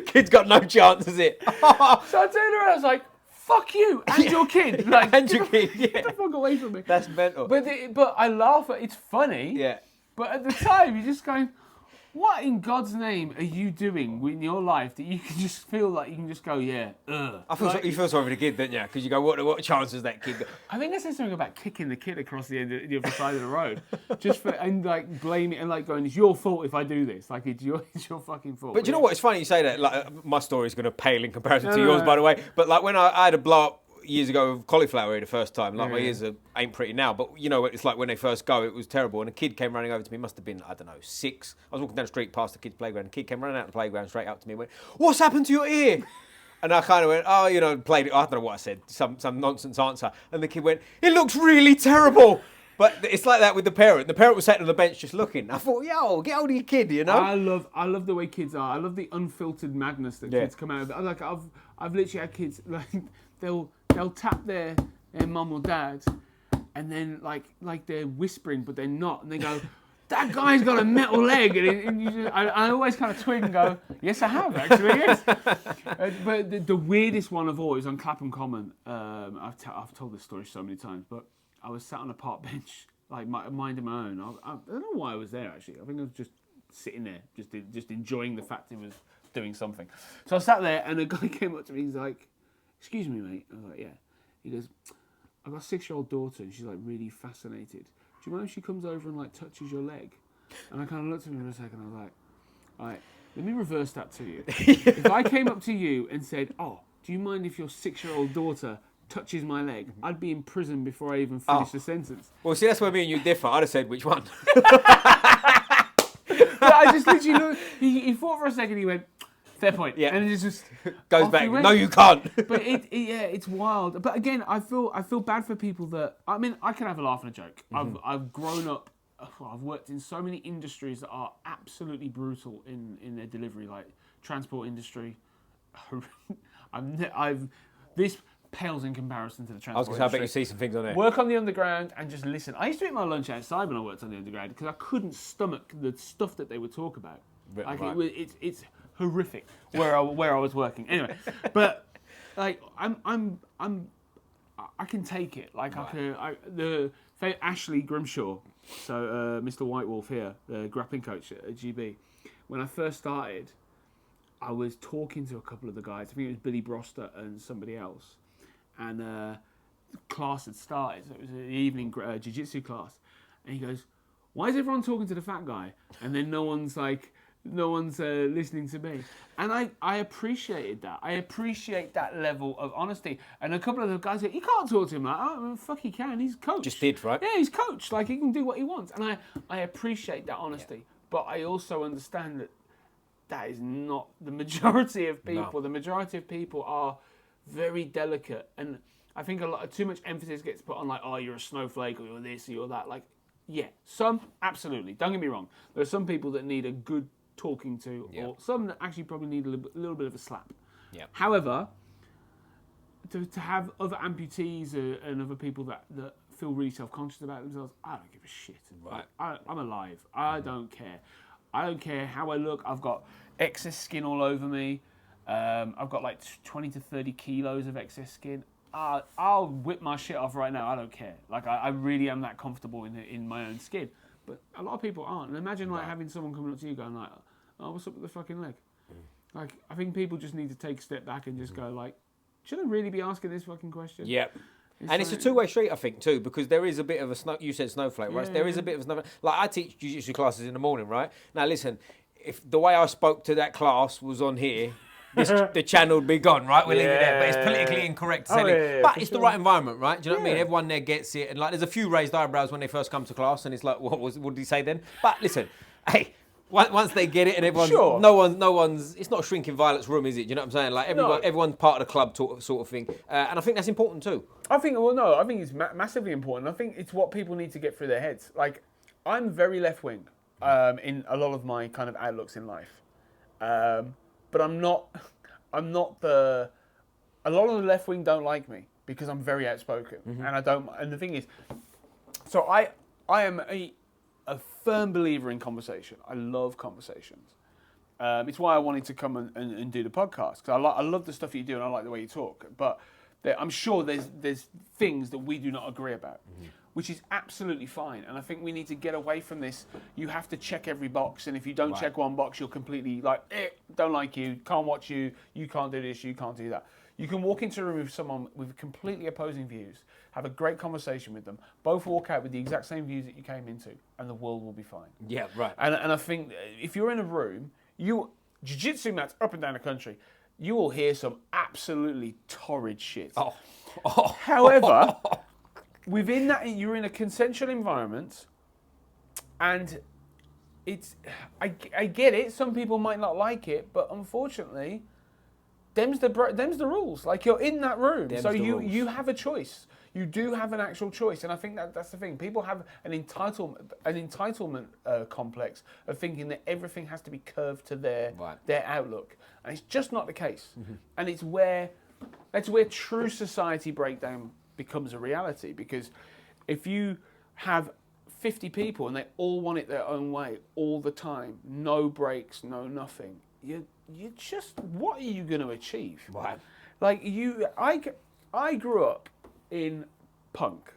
Kid's got no chance, is it? So I turned around, I was like, "Fuck you and your kid." Like, and your kid, get the fuck away from me. That's mental. But I laugh at it's funny. Yeah. But at the time, you're just going, what in God's name are you doing in your life that you can just feel like you can just go, yeah, ugh. You feel sorry for the kid, don't you? Because you go, what chance has that kid got? I think I said something about kicking the kid across the other side of the road, and like blame it and like going, "It's your fault if I do this." Like it's your fucking fault. But do you know what? It's funny you say that. Like my story's going to pale in comparison to yours, by the way. But like when I had a blow up years ago with cauliflower ear the first time, like my ears ain't pretty now, but you know, it's like when they first go, it was terrible. And a kid came running over to me, must have been, I don't know, 6. I was walking down the street past the kid's playground. A kid came running out of the playground straight up to me and went, "What's happened to your ear?" And I kind of went, "Oh, you know," played it. I don't know what I said, some nonsense answer. And the kid went, "It looks really terrible." But it's like that with the parent. The parent was sitting on the bench just looking. I thought, yo, get hold of your kid, you know? I love the way kids are. I love the unfiltered madness that kids come out of. Like I've literally had kids like they'll tap their mum or dad, and then like they're whispering, but they're not, and they go, "That guy's got a metal leg," and I always kind of twig and go, "Yes, I have actually." Yes. But the weirdest one of all is on Clapham Common. I've told this story so many times, but I was sat on a park bench, like minding my own. I don't know why I was there actually. I think I was just sitting there, just enjoying the fact he was doing something. So I sat there, and a guy came up to me. He's like, "Excuse me, mate." I was like, "Yeah." He goes, "I've got a 6-year-old daughter, and she's like really fascinated. Do you mind if she comes over and like touches your leg?" And I kind of looked at him for a second. I was like, "All right, let me reverse that to you. If I came up to you and said, 'Oh, do you mind if your 6-year-old daughter touches my leg?' I'd be in prison before I even finish the sentence." Well, see, that's where me and you differ. I'd have said, "Which one?" But I just literally looked. He thought for a second. He went, "Fair point." Yeah. And it just goes back. "No, you can't." But it's wild. But again, I feel bad for people that. I mean, I can have a laugh and a joke. I've grown up. I've worked in so many industries that are absolutely brutal in their delivery, like transport industry. This pales in comparison to the transport industry. I bet you see some things on there. Work on the underground and just listen. I used to eat my lunch outside when I worked on the underground because I couldn't stomach the stuff that they would talk about. Like it's horrific where I was working. Anyway, but like I can take it. Like Ashley Grimshaw, so Mr. White Wolf here, the grappling coach at GB. When I first started, I was talking to a couple of the guys. I think it was Billy Broster and somebody else, and class had started. So it was an evening Jiu Jitsu class, and he goes, "Why is everyone talking to the fat guy?" And then no one's like listening to me. And I appreciated that. I appreciate that level of honesty. And a couple of the guys said, you can't talk to him like, oh, well, fuck he can. He's coach. Just did, right? Yeah, he's coach. Like, he can do what he wants. And I appreciate that honesty. Yeah. But I also understand that is not the majority of people. No. The majority of people are very delicate. And I think too much emphasis gets put on like, oh, you're a snowflake, or you're this, or you're that. Like, yeah, some, absolutely. Don't get me wrong. There are some people that need a good talking to, or some that actually probably need a little bit of a slap. Yeah. However, to have other amputees and other people that feel really self-conscious about themselves, I don't give a shit. Right. I'm alive. I don't care. I don't care how I look. I've got excess skin all over me. I've got like 20 to 30 kilos of excess skin. I'll whip my shit off right now. I don't care. Like, I really am that comfortable in my own skin. But a lot of people aren't. And imagine like having someone coming up to you going like, oh, what's up with the fucking leg? Like, I think people just need to take a step back and just go like, should I really be asking this fucking question? Yep. It's a two-way street, I think, too, because there is a bit of a you said snowflake, right? There is a bit of a snowflake. Like, I teach Jiu Jitsu classes in the morning, right? Now, listen, if the way I spoke to that class was on here, the channel would be gone, right? We'll leave it there. But it's politically incorrect to say it. But it's the right environment, right? Do you know what I mean? Everyone there gets it. And, like, there's a few raised eyebrows when they first come to class, and it's like, what did he say then? But, listen, hey... Once they get it and everyone's, no one's, it's not shrinking Violet's room, is it? Do you know what I'm saying? Like everyone's part of the club sort of thing. And I think that's important too. I think it's massively important. I think it's what people need to get through their heads. Like, I'm very left-wing in a lot of my kind of outlooks in life. But I'm not a lot of the left-wing don't like me because I'm very outspoken. And the thing is, so I am a firm believer in conversation. I love conversations. It's why I wanted to come and do the podcast, because I love the stuff you do and I like the way you talk. But I'm sure there's things that we do not agree about, which is absolutely fine. And I think we need to get away from this. You have to check every box, and if you don't check one box, you're completely like, don't like you, can't watch you, you can't do this, you can't do that. You can walk into a room with someone with completely opposing views, have a great conversation with them, both walk out with the exact same views that you came into, and the world will be fine. Yeah, right. And I think if you're in a room, jiu-jitsu mats up and down the country, you will hear some absolutely torrid shit. However, within that, you're in a consensual environment, and I get it. Some people might not like it, but unfortunately, them's the rules. Like, you're in that room, so you have a choice. You do have an actual choice, and I think that's the thing. People have an entitlement complex of thinking that everything has to be curved to their outlook, and it's just not the case. And that's where true society breakdown becomes a reality. Because if you have 50 people and they all want it their own way all the time, no breaks, no nothing, you just, what are you going to achieve? Right. Like, I grew up in punk.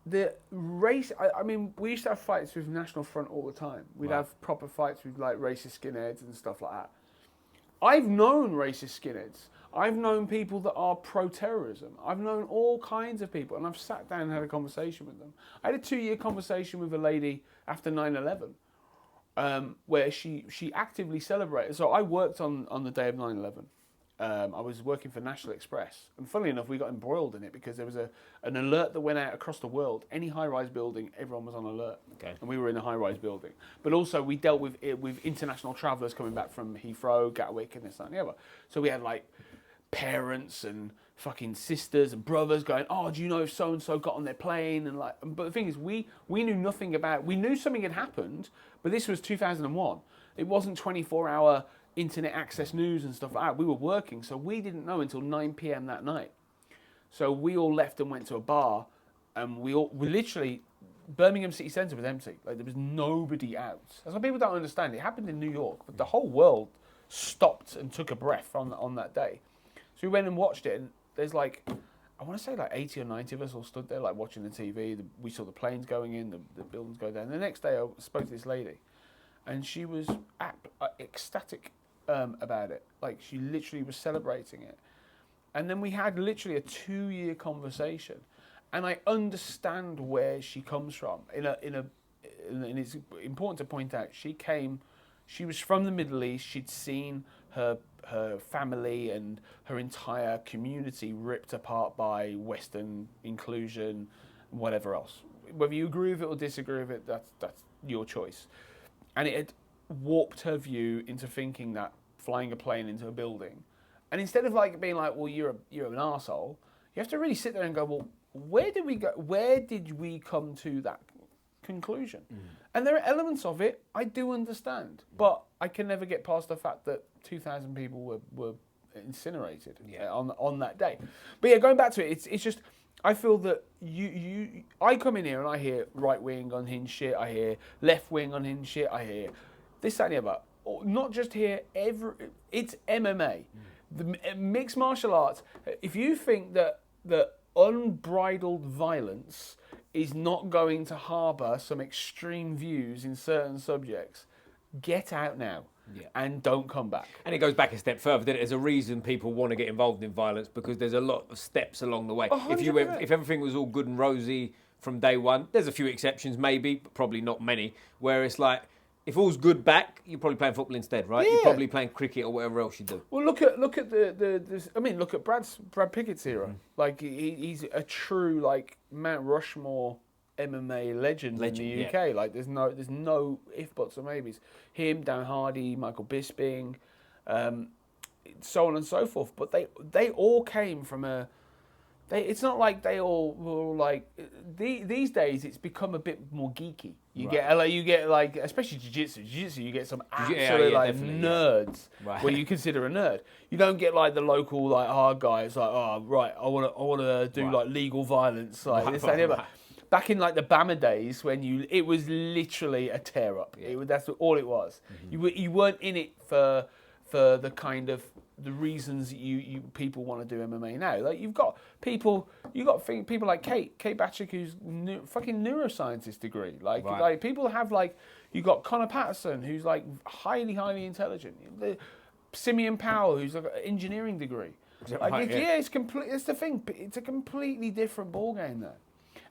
The race, I mean, we used to have fights with National Front all the time. We'd have proper fights with like racist skinheads and stuff like that. I've known racist skinheads. I've known people that are pro-terrorism. I've known all kinds of people, and I've sat down and had a conversation with them. I had a 2-year conversation with a lady after 9/11. Where she actively celebrated. So I worked on the day of 9/11. I was working for National Express, and funnily enough, we got embroiled in it because there was an alert that went out across the world. Any high-rise building, everyone was on alert, and we were in a high-rise building. But also, we dealt with international travellers coming back from Heathrow, Gatwick, and this, that, and the other. So we had like parents and fucking sisters and brothers going, oh, do you know if so-and-so got on their plane? And like, but the thing is, we knew nothing about, we knew something had happened, but this was 2001. It wasn't 24-hour internet access news and stuff like that. We were working, so we didn't know until 9 p.m. that night. So we all left and went to a bar, and we literally, Birmingham city centre was empty. Like, there was nobody out. That's what people don't understand. It happened in New York, but the whole world stopped and took a breath on that day. So we went and watched it, and there's like, I want to say like 80 or 90 of us all stood there like watching the TV. We saw the planes going in, the buildings go down. The next day I spoke to this lady, and she was ecstatic about it. Like, she literally was celebrating it. And then we had literally a 2-year conversation, and I understand where she comes from. And it's important to point out, she came She was from the Middle East. She'd seen her family and her entire community ripped apart by Western inclusion, whatever else. Whether you agree with it or disagree with it, that's your choice. And it had warped her view into thinking that flying a plane into a building, and instead of like being like, well, you're an arsehole, you have to really sit there and go, well, where did we go? Where did we come to that conclusion? And there are elements of it I do understand, but I can never get past the fact that 2,000 people were incinerated on that day. But yeah, going back to it, it's just I feel that I come in here and I hear right wing unhinged shit, I hear left wing unhinged shit, I hear this, that, and the other. Not just here, it's MMA. The mixed martial arts. If you think that unbridled violence is not going to harbour some extreme views in certain subjects, get out now and don't come back. And it goes back a step further. There's a reason people want to get involved in violence, because there's a lot of steps along the way. 100%. If everything was all good and rosy from day one, there's a few exceptions maybe, but probably not many, where it's like, if all's good back, you're probably playing football instead, right? Yeah. You're probably playing cricket or whatever else you do. Well, look at look at Brad Pickett's era. Like he's a true like Mount Rushmore MMA legend in the UK. Yeah. Like there's no if buts or maybes. Him, Dan Hardy, Michael Bisping, so on and so forth. But they all came from a. It's not like they all were like these days. It's become a bit more geeky. You get like especially jiu-jitsu. Jiu-jitsu, you get some absolute nerds. Right. Where you consider a nerd. You don't get like the local like hard guys like I want to do like legal violence like this and that. Back in like the Bama days when it was literally a tear up. Yeah. That's all it was. Mm-hmm. You weren't in it for the kind of the reasons you people want to do MMA now. Like you've got people like Kate Batchick, who's fucking neuroscientist degree. Like people have like you got Connor Patterson, who's like highly intelligent. Simeon Powell, who's like an engineering degree. It's complete. It's the thing. It's a completely different ballgame there,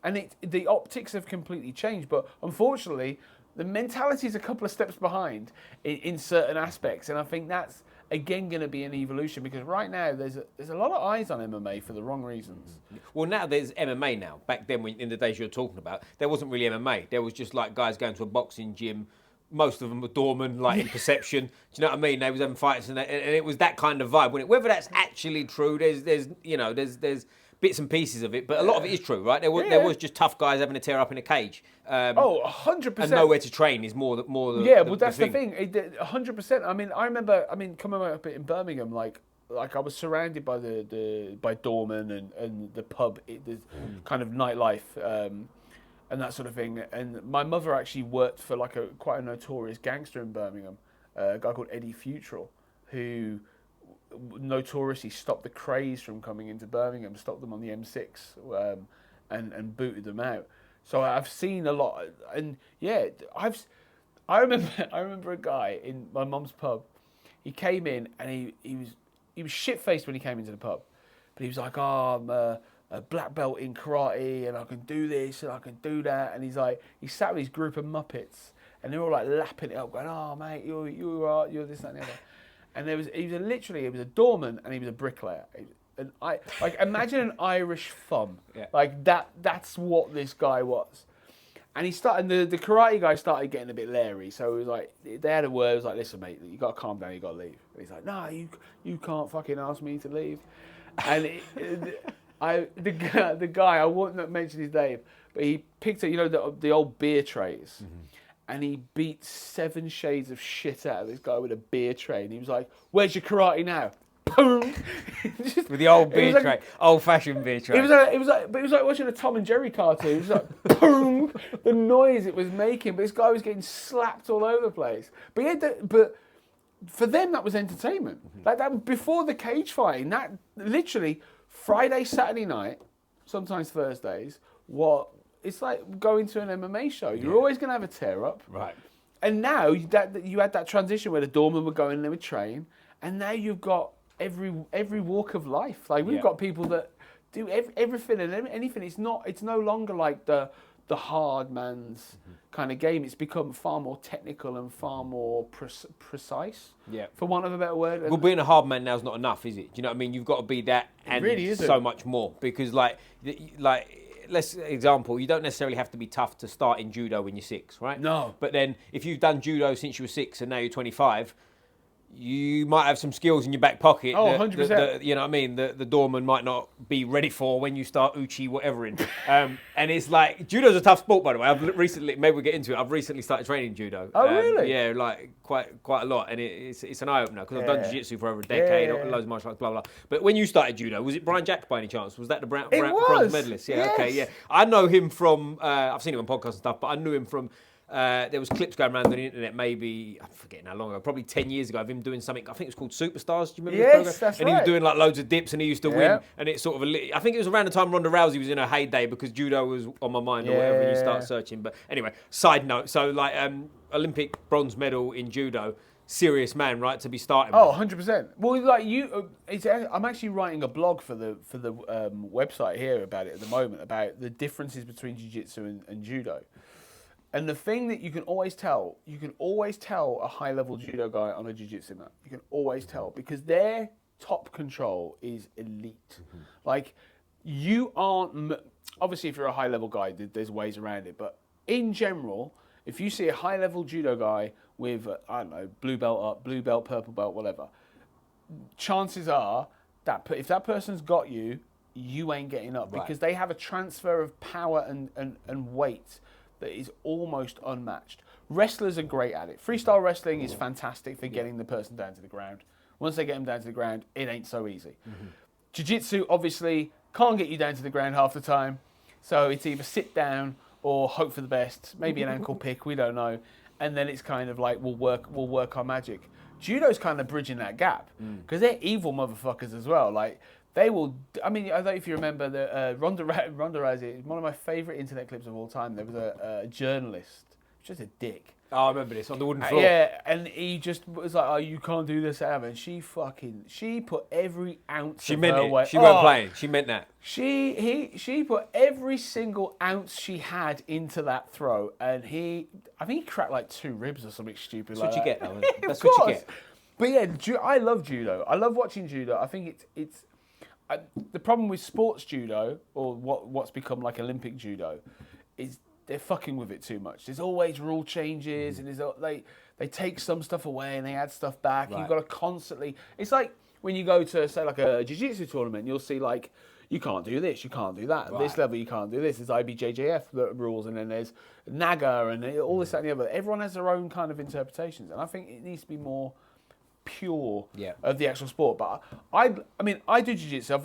and the optics have completely changed. But unfortunately, the mentality is a couple of steps behind in certain aspects, and I think that's again going to be an evolution, because right now there's a lot of eyes on MMA for the wrong reasons. Well, now there's MMA now. Back then, in the days you're talking about, there wasn't really MMA. There was just like guys going to a boxing gym. Most of them were doormen, like in perception. Do you know what I mean? They was having fights, and it was that kind of vibe. Whether that's actually true, there's bits and pieces of it, but a lot of it is true, right? There was just tough guys having to tear up in a cage. 100%. And nowhere to train is more the that's the thing. 100%. I mean, I remember. Coming up in Birmingham, like I was surrounded by doormen and the pub, the kind of nightlife, and that sort of thing. And my mother actually worked for like quite a notorious gangster in Birmingham, a guy called Eddie Futrell, who notoriously stopped the Krays from coming into Birmingham, stopped them on the M6, and booted them out. So I've seen a lot, and I remember a guy in my mum's pub. He came in and he was shit faced when he came into the pub, but he was like, I'm a black belt in karate, and I can do this and I can do that, and he sat with his group of muppets, and they're all like lapping it up, going, oh mate, you're this, that, and the other. And he was a doorman and he was a bricklayer. And imagine an Irish thumb. Yeah. Like that's what this guy was. And the karate guy started getting a bit leery. So it was like, they had a word, it was like, listen mate, you got to calm down, you got to leave. And he's like, no, you can't fucking ask me to leave. And the guy, I won't mention his name, but he picked up, the old beer trays. Mm-hmm. And he beat 7 shades of shit out of this guy with a beer tray. And he was like, where's your karate now? Boom! With the old beer tray. Old-fashioned beer tray. It was like watching a Tom and Jerry cartoon. It was like, boom! The noise it was making. But this guy was getting slapped all over the place. But for them, that was entertainment. Mm-hmm. Like that, before the cage fighting, that literally Friday, Saturday night, sometimes Thursdays, it's like going to an MMA show. You're always going to have a tear-up. Right. And now you had that transition where the doormen would go in and they would train, and now you've got every walk of life. Like we've got people that do everything and anything. It's no longer like the the hard man's kind of game. It's become far more technical and far more precise, for want of a better word. Well, being a hard man now is not enough, is it? Do you know what I mean? You've got to be that and really so much more. Because, let's example, you don't necessarily have to be tough to start in judo when you're 6, right? No. But then if you've done judo since you were 6 and now you're 25, you might have some skills in your back pocket. Oh, 100%. You know what I mean? The doorman might not be ready for when you start uchi whatever in. And it's like, judo's a tough sport, by the way. I've recently, maybe we'll get into it, I've recently started training judo. Oh, really? Yeah, like quite a lot. And it's an eye-opener because I've done jiu-jitsu for over a decade, loads of martial arts, blah, blah, blah. But when you started judo, was it Brian Jack by any chance? Was that the bronze medalist? Yeah, yes. okay, yeah. I know him from, I've seen him on podcasts and stuff, but I knew him from... there was clips going around on the internet maybe, I'm forgetting how long ago, probably 10 years ago, of him doing something, I think it was called Superstars, do you remember this program? That's and right. he was doing like loads of dips and he used to win, and it's sort of I think it was around the time Ronda Rousey was in her heyday because judo was on my mind or whatever, and you start searching. But anyway, side note, so like Olympic bronze medal in judo, serious man, right, to be starting with. 100%. Well, like I'm actually writing a blog for the website here about it at the moment, about the differences between jiu-jitsu and judo. And the thing that you can always tell a high-level judo guy on a jiu-jitsu mat. You can always tell because their top control is elite. Like, you aren't... Obviously, if you're a high-level guy, there's ways around it. But in general, if you see a high-level judo guy with, I don't know, blue belt up, blue belt, purple belt, whatever, chances are that if that person's got you, you ain't getting up because they have a transfer of power and weight that is almost unmatched. Wrestlers are great at it. Freestyle wrestling is fantastic for getting the person down to the ground. Once they get them down to the ground, it ain't so easy. Jiu-jitsu, obviously, can't get you down to the ground half the time. So it's either sit down or hope for the best, maybe an ankle pick, we don't know. And then it's kind of like, we'll work our magic. Judo's kind of bridging that gap because they're evil motherfuckers as well. Like, they will. I mean, I don't know if you remember the Ronda Rousey. One of my favourite internet clips of all time. There was a journalist, just a dick. Oh, I remember this on the wooden floor. Yeah, and he just was like, "Oh, you can't do this, Adam." And she put every ounce. She of meant her it. weight. She weren't playing. She meant that. She put every single ounce she had into that throw, and I think he cracked like 2 ribs or something stupid. That's like what you that. get, though. That's Of what you course. get. But yeah, I love judo. I love watching judo. I think it's. The problem with sports judo, or what's become like Olympic judo, is they're fucking with it too much. There's always rule changes, and they take some stuff away and they add stuff back. And you've got to constantly. It's like when you go to say like a jiu-jitsu tournament, you'll see like you can't do this, you can't do that. At this level, you can't do this. There's IBJJF rules, and then there's NAGA and all this, that, and the other. Everyone has their own kind of interpretations, and I think it needs to be more pure of the actual sport. But I mean, I do jiu-jitsu.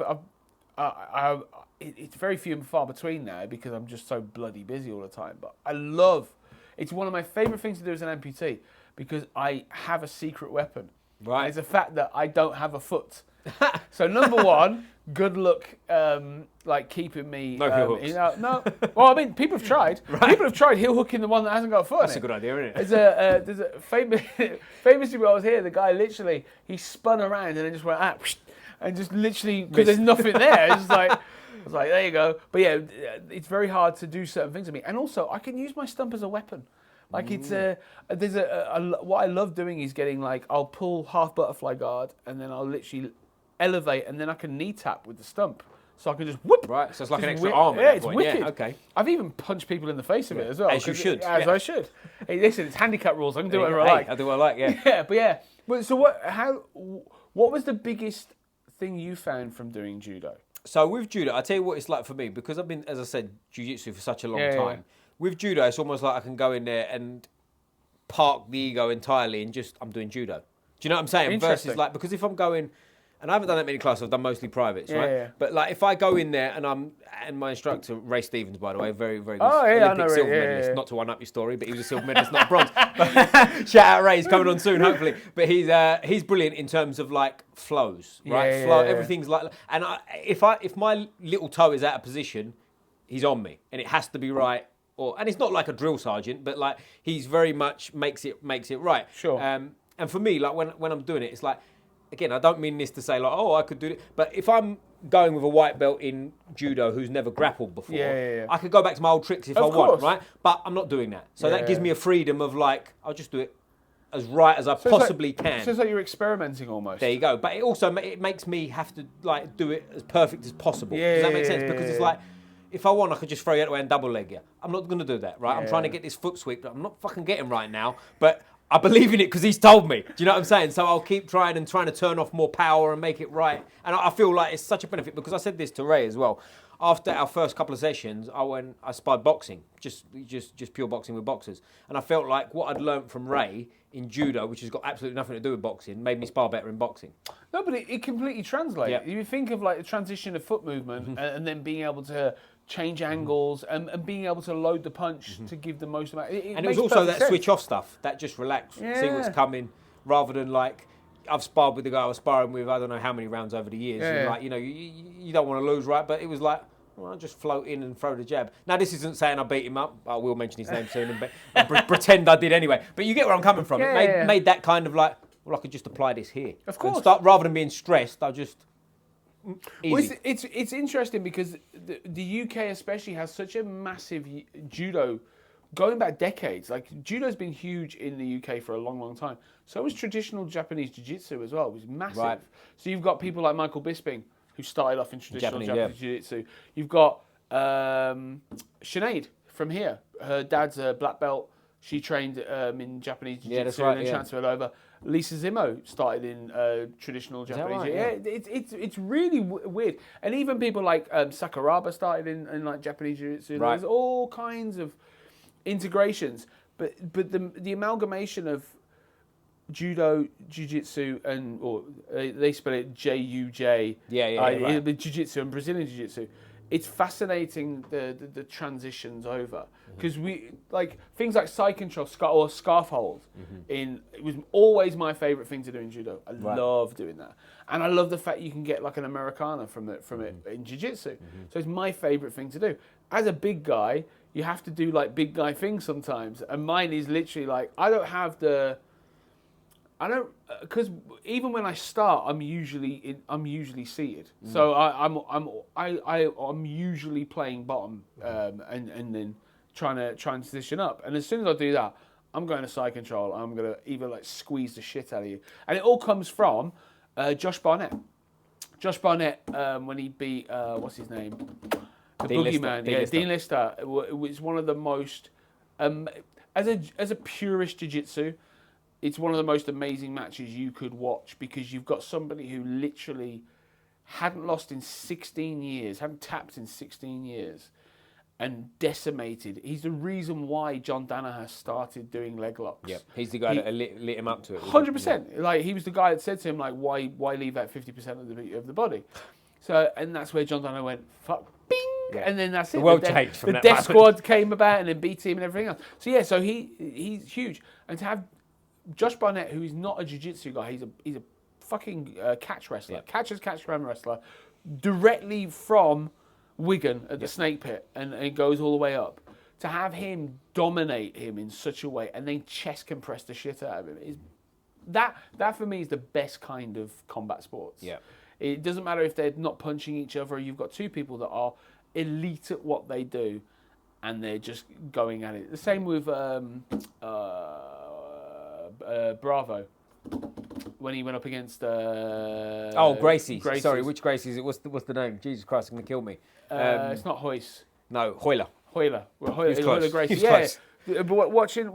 It's very few and far between now because I'm just so bloody busy all the time. But it's one of my favourite things to do as an amputee because I have a secret weapon. Right. It's the fact that I don't have a foot. So number one, good luck, like keeping me. No heel hooks. No. Well, I mean, people have tried. Right. People have tried heel hooking the one that hasn't got a foot. That's a good idea, isn't it? There's a famously when I was here, the guy literally he spun around and then just went and just literally because there's nothing there. It's just like I was like, there you go. But yeah, it's very hard to do certain things to me, and also I can use my stump as a weapon. Like what I love doing is getting like I'll pull half butterfly guard and then I'll literally elevate and then I can knee tap with the stump. So I can just whoop. Right, so it's like an extra arm at that point. Wicked. Yeah, okay. I've even punched people in the face of it as well. As you should. I should. Hey, listen, it's handicap rules. I can do whatever I like. I do what I like, yeah. Yeah, but yeah. But so what was the biggest thing you found from doing judo? So with judo, I'll tell you what it's like for me, because I've been, as I said, jiu-jitsu for such a long time. Yeah. With judo, it's almost like I can go in there and park the ego entirely and just, I'm doing judo. Do you know what I'm saying? Versus like, because if I'm going, and I haven't done that many classes, I've done mostly privates, right? Yeah. But like, if I go in there and my instructor, Ray Stevens, by the way, very, very good Olympic silver medalist, not to one up your story, but he was a silver medalist, not a bronze. But, shout out Ray, he's coming on soon, hopefully. But he's brilliant in terms of like flows, right? Flow, everything's like, and if my little toe is out of position, he's on me, and it has to be right. And it's not like a drill sergeant, but like he's very much makes it right. Sure. And for me, like when I'm doing it, it's like, again, I don't mean this to say like, oh, I could do it, but if I'm going with a white belt in judo who's never grappled before. Yeah. I could go back to my old tricks if I Of want, course. right? But I'm not doing that. So that gives me a freedom of like, I'll just do it as right as I possibly can. So it's like you're experimenting almost. There you go. But it also it makes me have to like do it as perfect as possible. Yeah, Does that make sense? yeah, Because yeah. it's like, if I want, I could just throw you out the way and double leg you. I'm not going to do that, right? I'm trying to get this foot sweep that I'm not fucking getting right now. But I believe in it because he's told me. Do you know what I'm saying? So I'll keep trying to turn off more power and make it right. And I feel like it's such a benefit because I said this to Ray as well. After our first couple of sessions, I sparred boxing, just pure boxing with boxers. And I felt like what I'd learned from Ray in judo, which has got absolutely nothing to do with boxing, made me spar better in boxing. No, but it completely translates. Yeah. You think of like the transition of foot movement and then being able to change angles and being able to load the punch to give the most amount. And it was also that switch off stuff, that just relax, see what's coming, rather than like, I've sparred with the guy I was sparring with, I don't know how many rounds over the years. And like, you know, you don't want to lose, right? But it was like, well, I'll just float in and throw the jab. Now, this isn't saying I beat him up. I will mention his name soon and pretend I did anyway. But you get where I'm coming from. It made that kind of like, well, I could just apply this here. Of course. And start, rather than being stressed, I'll just... Easy. Well, it's interesting because the UK especially has such a massive judo, going back decades. Like judo's been huge in the UK for a long, long time. So was traditional Japanese jiu-jitsu as well. It was massive. Right. So you've got people like Michael Bisping, who started off in traditional Japanese yeah. jiu-jitsu. You've got Sinead from here. Her dad's a black belt. She trained in Japanese jiu-jitsu that's right, and then transferred over. Lisa Zimmo started in traditional Japanese. right? It's really weird. And even people like Sakuraba started in like Japanese jiu-jitsu. Right. There's all kinds of integrations. But the amalgamation of judo, jiu-jitsu, or they spell it Juj. Right. Jiu-jitsu and Brazilian jiu-jitsu. It's fascinating the transitions over because we like things like side control or scarf hold. It was always my favorite thing to do in judo. I love doing that, and I love the fact you can get like an Americana from it in jiu-jitsu. So it's my favorite thing to do. As a big guy, you have to do like big guy things sometimes, and mine is literally like because even when I start, I'm usually seated. So I'm usually playing bottom and then trying to transition up. And as soon as I do that, I'm going to side control. I'm going to either like squeeze the shit out of you. And it all comes from Josh Barnett. Josh Barnett when he beat what's his name, the Boogeyman. Dean Lister. It was one of the most as a purist jiu-jitsu. It's one of the most amazing matches you could watch because you've got somebody who literally hadn't lost in 16 years, hadn't tapped in 16 years, and decimated. He's the reason why John Danaher started doing leg locks. Yeah, he's the guy that lit him up to it. 100%. Like he was the guy that said to him, like, why leave that 50% of the body? So, and that's where John Danaher went, fuck, bing, and then that's it. The world changed from that The Death moment. Squad came about and then B Team and everything else. So yeah, so he's huge, and to have Josh Barnett, who is not a jiu-jitsu guy, he's a fucking catch wrestler, catch wrestler, directly from Wigan at the Snake Pit, and it goes all the way up. To have him dominate him in such a way, and then chest compress the shit out of him, is that for me is the best kind of combat sports. Yeah, it doesn't matter if they're not punching each other. You've got two people that are elite at what they do, and they're just going at it. The same with Bravo when he went up against Gracie. Gracie's. Sorry, which Gracie is it? What's the name? Jesus Christ, it's going to kill me. It's not Hoyce. No, Hoyler. Well, He was close. Gracie. He was close. But watching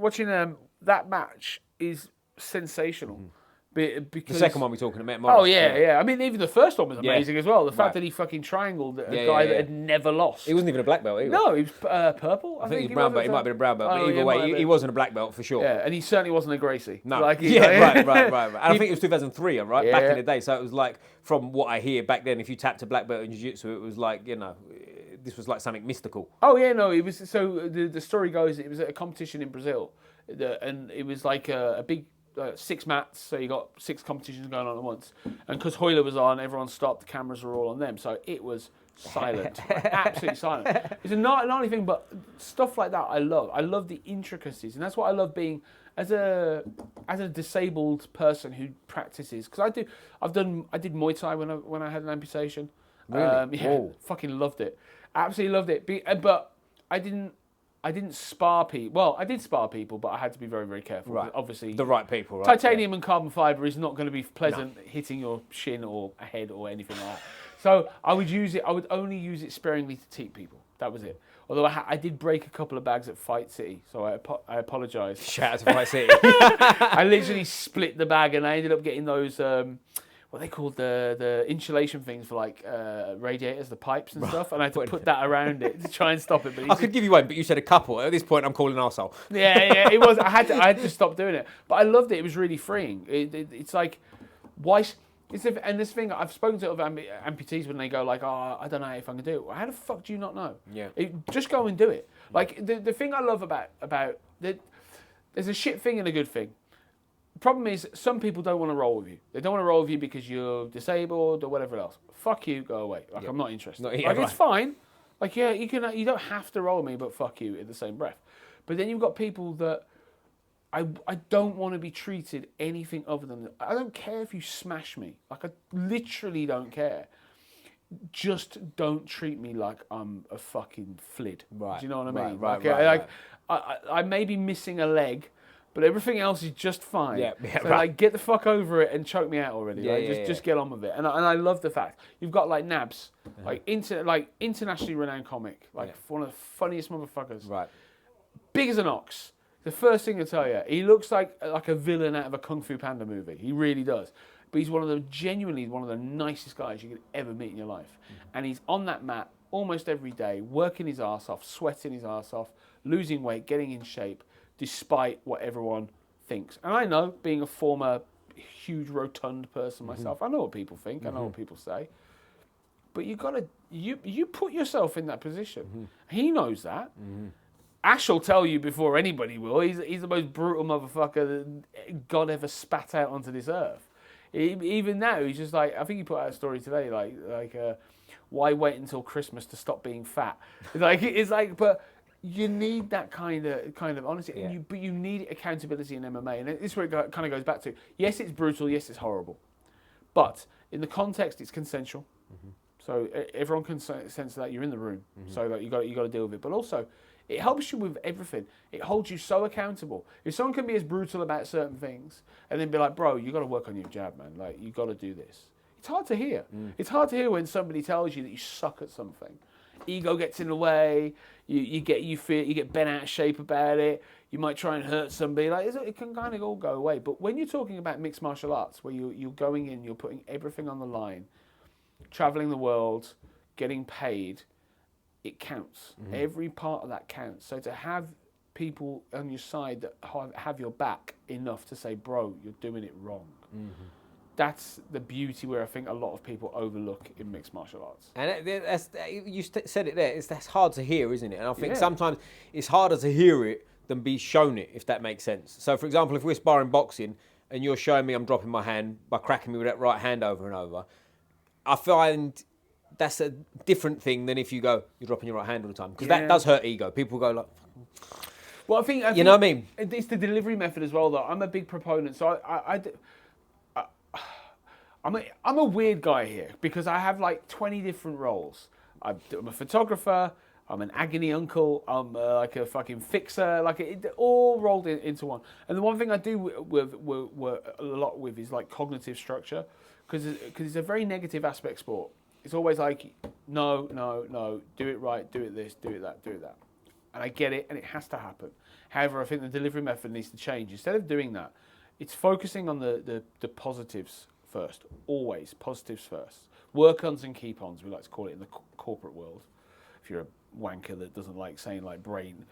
that match is sensational. Because The second one we're talking about, Morris. Oh yeah. I mean, even the first one was amazing as well. The fact Right. that he fucking triangled a guy that had never lost. He wasn't even a black belt either. No, he was purple. I think he was brown belt. He might have been a brown belt. Oh, But either yeah, way, he wasn't a black belt for sure. Yeah, and he certainly wasn't a Gracie. No. Right. And I think it was 2003, right? Back in the day. So it was like, from what I hear back then, if you tapped a black belt in jiu-jitsu, it was like, this was like something mystical. Oh yeah, no, it was. So the story goes, it was at a competition in Brazil, and it was like a big 6 mats. So you got 6 competitions going on at once, and because Hoyler was on, everyone stopped. The cameras were all on them, so it was silent, absolutely silent. It's not an only thing, but stuff like that I love. I love the intricacies, and that's what I love being as a disabled person who practices. Because I did Muay Thai when I had an amputation. Really? Yeah, Whoa. fucking loved it. Absolutely loved it. But I didn't spar people. Well, I did spar people, but I had to be very, very careful. Right. Obviously, The right people, right? titanium and carbon fibre is not going to be pleasant hitting your shin or a head or anything like that. So I would use it. I would only use it sparingly to teach people. That was it. Although I did break a couple of bags at Fight City, so I apologise. Shout out to Fight City. I literally split the bag, and I ended up getting those what they called the insulation things for like radiators, the pipes and stuff, and I had to put that around it to try and stop it. But I could give you one, but you said a couple. At this point, I'm calling arsehole. yeah, it was. I had to stop doing it, but I loved it. It was really freeing. It's like why. And this thing, I've spoken to other amputees when they go like, oh, I don't know if I can do it. Well, how the fuck do you not know? Yeah. Just go and do it. Like, the thing I love about there's a shit thing and a good thing. The problem is, some people don't want to roll with you. They don't want to roll with you because you're disabled or whatever else. Fuck you, go away. Like, I'm not interested. It's fine. Like, yeah, you don't have to roll with me, but fuck you in the same breath. But then you've got people that I don't want to be treated anything other than... I don't care if you smash me. Like, I literally don't care. Just don't treat me like I'm a fucking flid. Right. Do you know what I mean? Right. I may be missing a leg, but everything else is just fine. Yeah, so, like, get the fuck over it and choke me out already. Yeah, Just get on with it. And I love the fact you've got like Nabs, like internationally renowned comic, one of the funniest motherfuckers. Right. Big as an ox. The first thing I tell you, he looks like a villain out of a Kung Fu Panda movie. He really does. But he's genuinely one of the nicest guys you could ever meet in your life. And he's on that mat almost every day, working his ass off, sweating his ass off, losing weight, getting in shape, despite what everyone thinks. And I know, being a former huge rotund person myself, I know what people think, I know what people say. But you put yourself in that position. He knows that. Ash will tell you before anybody will. He's the most brutal motherfucker that God ever spat out onto this earth. Even now, he's just like, I think he put out a story today, like why wait until Christmas to stop being fat? It's like, but you need that kind of honesty, but you need accountability in MMA, and this is where it kind of goes back to. Yes, it's brutal. Yes, it's horrible, but in the context, it's consensual. So everyone can sense that you're in the room. So that you got to deal with it, but also, it helps you with everything. It holds you so accountable. If someone can be as brutal about certain things and then be like, bro, you got to work on your jab, man. Like, you got to do this. It's hard to hear. It's hard to hear when somebody tells you that you suck at something. Ego gets in the way. You get bent out of shape about it. You might try and hurt somebody. Like, it can kind of all go away. But when you're talking about mixed martial arts, where you're going in, you're putting everything on the line, traveling the world, getting paid, it counts. Every part of that counts. So to have people on your side that have your back enough to say, bro, you're doing it wrong. That's the beauty where I think a lot of people overlook in mixed martial arts. And you said it there. That's hard to hear, isn't it? And I think sometimes it's harder to hear it than be shown it, if that makes sense. So, for example, if we're sparring boxing and you're showing me I'm dropping my hand by cracking me with that right hand over and over, I find that's a different thing than if you go, you're dropping your right hand all the time. Because that does hurt ego. People go like... Well, I think you know what I mean? It's the delivery method as well, though. I'm a big proponent. So I'm a weird guy here because I have like 20 different roles. I'm a photographer. I'm an agony uncle. I'm like a fucking fixer. Like it all rolled into one. And the one thing I do with a lot with is like cognitive structure, because it's a very negative aspect sport. It's always like, no, do it right, do it this, do it that, do it that. And I get it, and it has to happen. However, I think the delivery method needs to change. Instead of doing that, it's focusing on the positives first. Always, positives first. Work-ons and keep-ons, we like to call it in the corporate world. If you're a wanker that doesn't like saying like brain,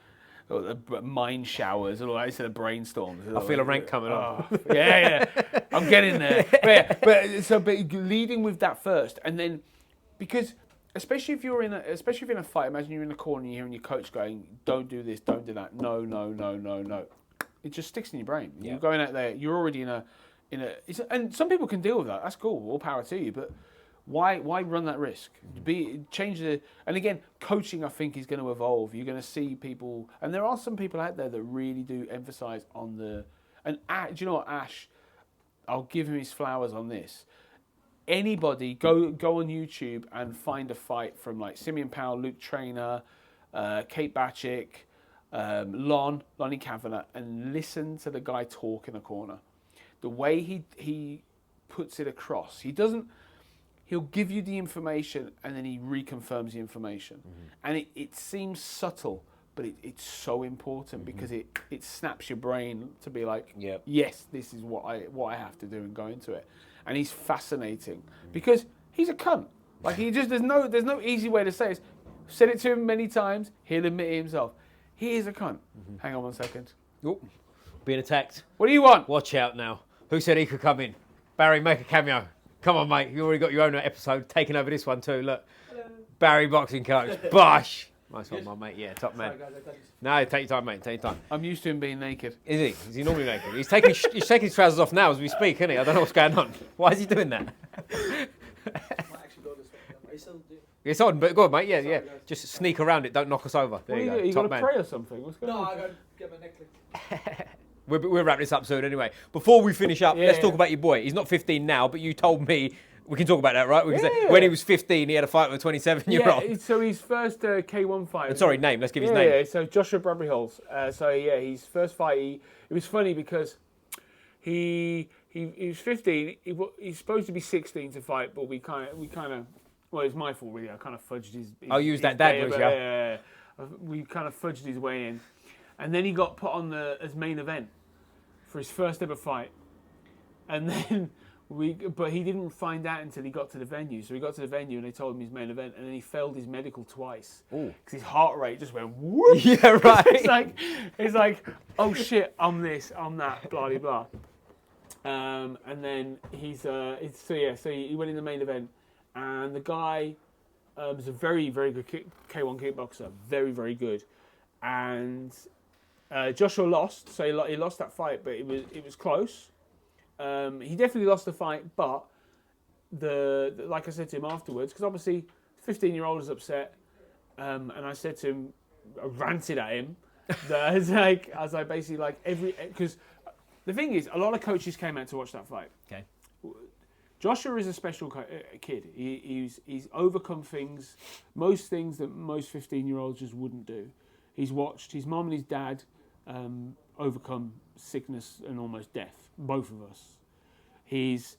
or mind showers, or like instead of brainstorms. I feel a rank coming on. Yeah, I'm getting there. But leading with that first, and then, because especially if you're in a fight, imagine you're in a corner and you're hearing your coach going, "Don't do this, don't do that, no." It just sticks in your brain. Yeah. You're going out there, you're already and some people can deal with that. That's cool, all power to you. But why run that risk? And again, coaching I think is going to evolve. You're going to see people, and there are some people out there that really do emphasize on do you know what, Ash? I'll give him his flowers on this. anybody go on YouTube and find a fight from like Simeon Powell, Luke Trainer, Kate Batchick, Lonnie Kavanagh, and listen to the guy talk in the corner. The way he puts it across, he'll give you the information and then he reconfirms the information. And it seems subtle, but it's so important because it snaps your brain to be like, yes, this is what I have to do and go into it. And he's fascinating because he's a cunt. Like there's no easy way to say it. Said it to him many times. He'll admit it himself. He is a cunt. Hang on 1 second. Oh, being attacked. What do you want? Watch out now. Who said he could come in? Barry, make a cameo. Come on, mate. You already got your own episode. Taking over this one too. Look. Hello. Barry, boxing coach. Bosh. Nice one, my mate. Yeah, top man. Sorry, guys, no, take your time, mate. Take your time. I'm used to him being naked. Is he? Is he normally naked? He's taking his trousers off now as we speak, isn't he? I don't know what's going on. Why is he doing that? It's on, but go on, mate. Yeah, sorry, yeah. Guys. Just sneak around it. Don't knock us over. There you go. You got to pray or something? What's going on? No, I got to get my neck licked. We'll wrap this up soon anyway. Before we finish up, let's talk about your boy. He's not 15 now, but you told me, we can talk about that, right? When he was 15, he had a fight with a 27-year-old. Yeah, so his first K1 fight. Sorry, name. Let's give his name. Yeah, so Joshua Bradbury-Hulls. His first fight, it was funny because he was 15. He's supposed to be 16 to fight, but we kind of. Well, it's my fault, really. I kind of fudged his I'll use that dad, yeah. We kind of fudged his way in. And then he got put on as main event for his first ever fight. And then but he didn't find out until he got to the venue. So he got to the venue and they told him his main event, and then he failed his medical twice. Because his heart rate just went whoop. Yeah, right. it's like, oh shit, I'm this, I'm that, blah, blah, blah. And then he went in the main event. And the guy was a very, very good K1 kickboxer. Very, very good. And Joshua lost. So he lost that fight, but it was close. He definitely lost the fight, but like I said to him afterwards, because obviously 15-year-old is upset. And I said to him, I ranted at him. That I was like basically like because the thing is, a lot of coaches came out to watch that fight. Okay. Joshua is a special kid. He's overcome most things that most 15-year-olds just wouldn't do. He's watched his mum and his dad overcome sickness and almost death, both of us. He's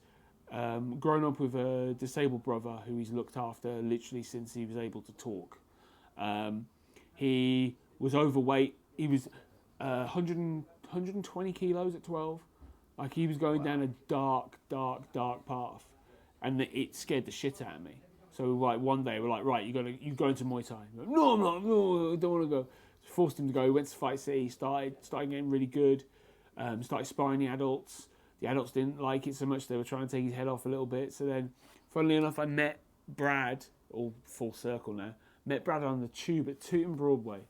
grown up with a disabled brother who he's looked after literally since he was able to talk. He was overweight. He was 120 kilos at 12. Like, he was going down a dark path, and it scared the shit out of me. So, like, one day we're like, right, you go into Muay Thai. Like, no, I'm not. No, I don't want to go. Forced him to go. He went to Fight City. Started getting really good. Started sparring the adults. The adults didn't like it so much. They were trying to take his head off a little bit. So then, funnily enough, I met Brad, all full circle now. Met Brad on the tube at Tooting Broadway,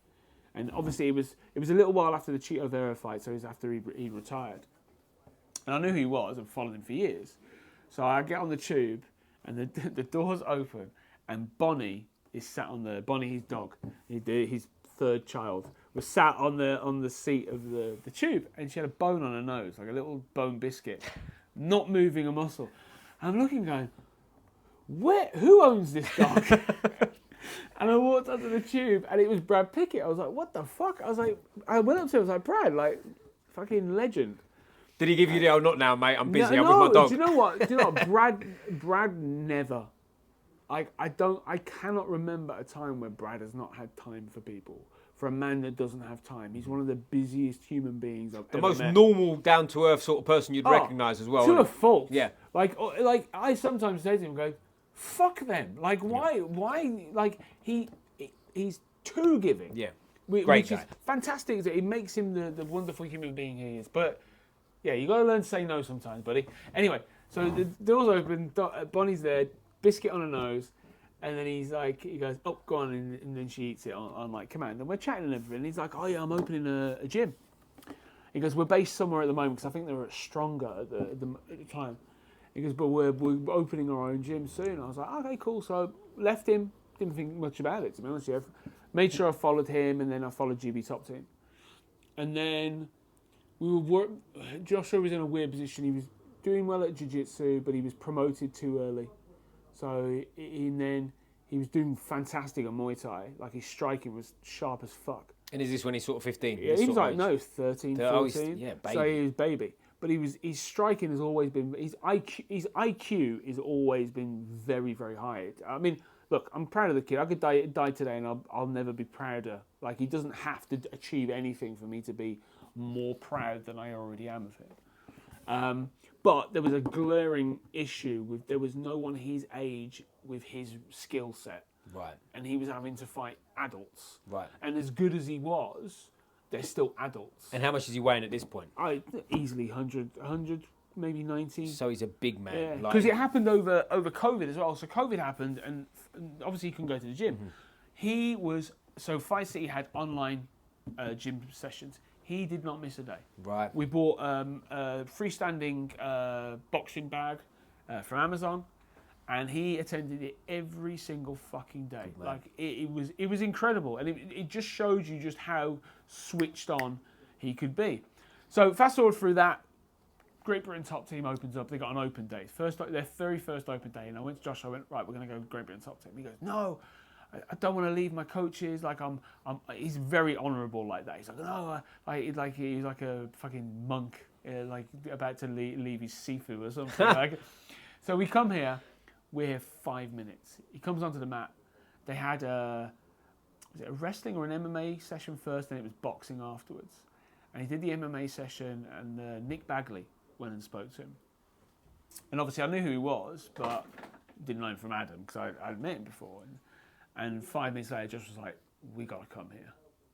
and obviously it was a little while after the Chito Vera fight. So it was after he retired. And I knew who he was. I've followed him for years. So I get on the tube, and the doors open, and Bonnie is sat on Bonnie, his dog, his third child, was sat on the seat of the tube, and she had a bone on her nose, like a little bone biscuit, not moving a muscle. And I'm looking, going, who owns this dog? And I walked onto the tube, and it was Brad Pickett. I was like, what the fuck? I went up to him, I was like, Brad, like, fucking legend. Did he give you the old not now, mate? I'm busy. I'm with my dog. Do you know what? Brad never. I cannot remember a time where Brad has not had time for people. For a man that doesn't have time, he's one of the busiest human beings I've ever met. The most normal, down to earth sort of person you'd recognise as well. To a fault. Yeah. Like I sometimes say to him, go, fuck them. Like why? Like he's too giving. Yeah. Which is fantastic. It makes him the wonderful human being he is. But yeah, you got to learn to say no sometimes, buddy. Anyway, so the doors open, Bonnie's there, biscuit on her nose, and then he goes, oh, go on, and then she eats it on like command. And we're chatting and everything, and he's like, oh yeah, I'm opening a gym. He goes, we're based somewhere at the moment, because I think they were at Stronger at the time. He goes, but we're opening our own gym soon. I was like, okay, cool. So I left him, didn't think much about it, to be honest with you. Made sure I followed him, and then I followed GB Top Team. And then Joshua was in a weird position. doing well at Jiu Jitsu, but he was promoted too early. So then he was doing fantastic at Muay Thai. Like his striking was sharp as fuck. And is this when he's sort of 15? Yeah, he was like, no, 13, 14. Oh, yeah, baby. So he was baby. But his striking has always been, his IQ has always been very, very high. I mean, look, I'm proud of the kid. I could die today and I'll never be prouder. Like, he doesn't have to achieve anything for me to be more proud than I already am of him. But there was a glaring issue with, there was no one his age with his skill set. Right. And he was having to fight adults. Right. And as good as he was, they're still adults. And how much is he weighing at this point? Easily 100, maybe 90. So he's a big man. Yeah, because it happened over COVID as well. So COVID happened, and obviously he couldn't go to the gym. Mm-hmm. He was, so Fight City had online gym sessions. He did not miss a day. Right. We bought a freestanding boxing bag from Amazon, and he attended it every single fucking day. Like it was incredible, and it just showed you just how switched on he could be. So fast forward through that, Great Britain top team opens up. They got an open day, their very first open day, and I went to Josh. I went, right, we're going to go Great Britain top team. He goes, no, I don't want to leave my coaches. Like he's very honourable like that. He's like, no, like he's like a fucking monk, like about to leave his sifu or something. Like, so we come here. We're here 5 minutes. He comes onto the mat. They had was it a wrestling or an MMA session first, and it was boxing afterwards. And he did the MMA session, and Nick Bagley went and spoke to him. And obviously I knew who he was, but didn't know him from Adam because I'd met him before. And 5 minutes later, Josh was like, we got to come here.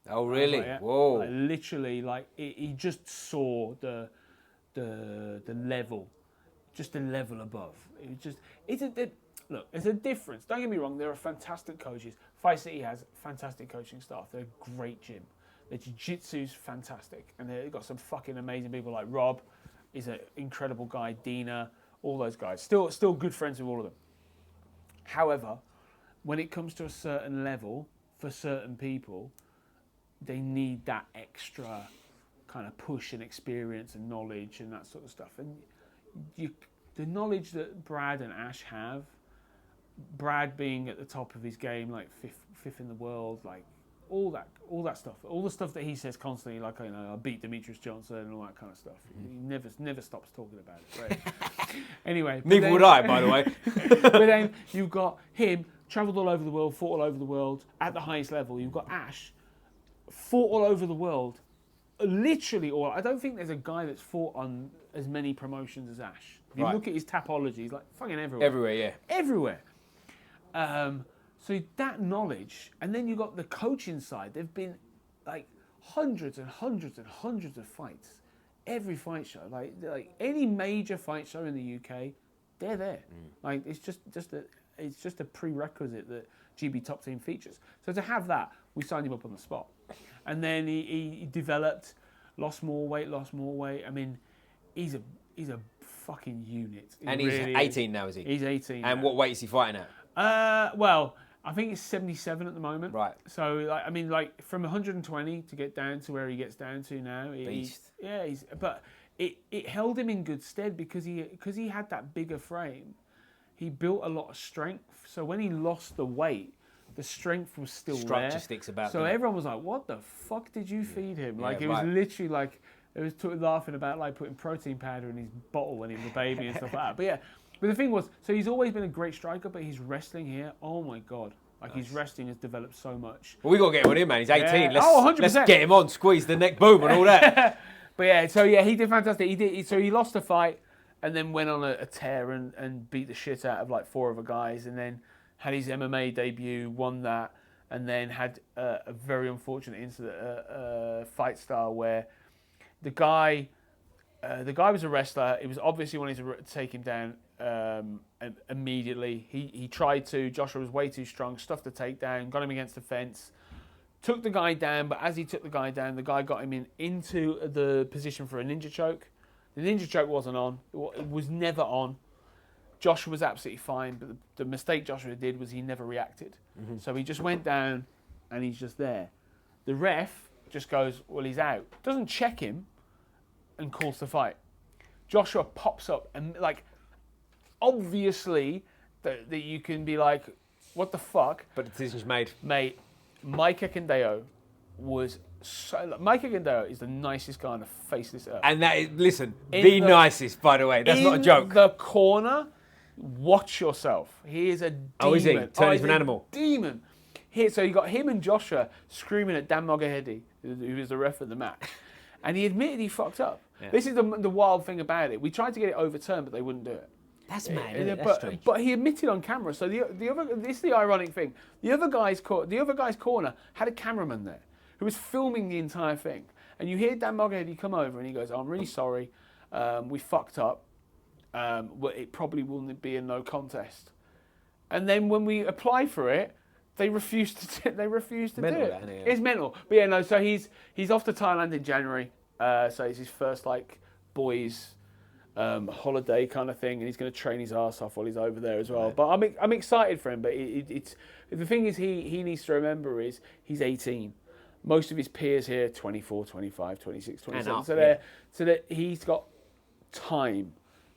Oh, really? Like, yeah. Whoa. Like, literally, like, he just saw the level, just a level above. Look, there's a difference. Don't get me wrong, there are fantastic coaches. Fight City has fantastic coaching staff. They're a great gym. The jiu-jitsu's fantastic. And they've got some fucking amazing people like Rob. He's an incredible guy. Dina, all those guys. Still good friends with all of them. However, when it comes to a certain level, for certain people, they need that extra kind of push and experience and knowledge and that sort of stuff. And the knowledge that Brad and Ash have, Brad being at the top of his game, like fifth in the world, like all that stuff, all the stuff that he says constantly, like, you know, I beat Demetrius Johnson and all that kind of stuff. He never stops talking about it. Right? Anyway, Neither would I, by the way. But then you've got him, travelled all over the world, fought all over the world at the highest level. You've got Ash, fought all over the world, literally all. I don't think there's a guy that's fought on as many promotions as Ash. If you look at his tapology, he's like fucking everywhere. Everywhere, yeah. Everywhere. So that knowledge, and then you've got the coaching side. There've been like hundreds and hundreds and hundreds of fights. Every fight show, like any major fight show in the UK, they're there. Like it's just a prerequisite that GB Top Team features. So to have that, we signed him up on the spot, and then he developed, lost more weight. I mean, he's a fucking unit. And he's really 18 now, is he? He's 18. And now. what weight is he fighting at? Well, I think it's 77 at the moment. Right. So, like, I mean, like, from 120 to get down to where he gets down to now. Beast. But it held him in good stead because he had that bigger frame. He built a lot of strength. So when he lost the weight, the strength was still Structure there. sticks about. So everyone was like, what the fuck did you feed him? Like, Yeah, it was literally like, it was laughing about, like, putting protein powder in his bottle when he was a baby and stuff like that. But yeah. But the thing was, so he's always been a great striker, but his wrestling here, oh my God. Like, his wrestling has developed so much. Well, we got to get him on him, man. He's 18. Yeah. 100%. Let's get him on, squeeze the neck, boom, and all that. But yeah, so yeah, he did fantastic. He lost a fight and then went on a tear and beat the shit out of like 4 other guys, and then had his MMA debut, won that, and then had a very unfortunate incident, fight style where the guy was a wrestler. It was obviously wanting to take him down immediately. He tried to. Joshua was way too strong, stuffed the takedown, got him against the fence, took the guy down. But as he took the guy down, the guy got him into the position for a ninja choke. The ninja choke wasn't on. It was never on. Joshua was absolutely fine, but the mistake Joshua did was he never reacted. Mm-hmm. So he just went down, and he's just there. The ref just goes, well, he's out. Doesn't check him, and calls the fight. Joshua pops up and like, obviously that you can be like, what the fuck? But the decision's made. Mate, Mike Ekindeo was Mike Ekindeo is the nicest guy on the face of this earth. And that is, listen, the nicest, by the way. That's not a joke. In the corner, watch yourself. He is a demon. Oh, is he? Turn into an animal. Demon. So you got him and Joshua screaming at Dan Mogahedi, who was the ref of the match. And he admitted he fucked up. Yeah. This is the wild thing about it. We tried to get it overturned, but they wouldn't do it. That's mad, isn't it? That's strange. But he admitted on camera. So the other, this is the ironic thing. The other guy's corner had a cameraman there who was filming the entire thing. And you hear Dan Mogahedi come over and he goes, I'm really sorry. We fucked up. Well, it probably wouldn't be a no contest. And then when we apply for it, they refused to do it. It's mental. But yeah, no. So he's off to Thailand in January. So it's his first like boys holiday kind of thing, and he's going to train his ass off while he's over there as well. Right. But I'm excited for him. But it's the thing is he needs to remember is he's 18. Most of his peers here 24, 25, 26, 27. So that he's got time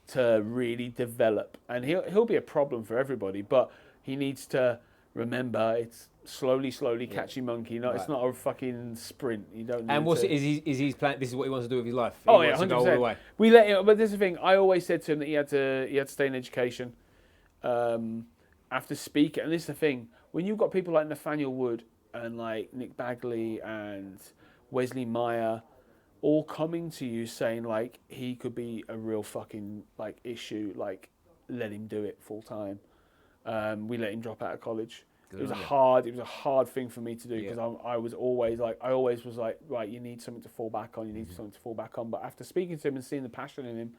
to really develop, and he'll be a problem for everybody. But he needs to remember it's slowly catchy monkey. No, it's not a fucking sprint. You don't. And is his plan? This is what he wants to do with his life. He wants to go all the way. We let him. But there's the thing. I always said to him that he had to stay in education. After speaking, and this is the thing. When you've got people like Nathaniel Wood and like Nick Bagley and Wesley Meyer, all coming to you saying like he could be a real fucking like issue. Like let him do it full time. We let him drop out of college. It was a hard thing for me to do because I was always like, right, you need something to fall back on. You need something to fall back on. But after speaking to him and seeing the passion in him,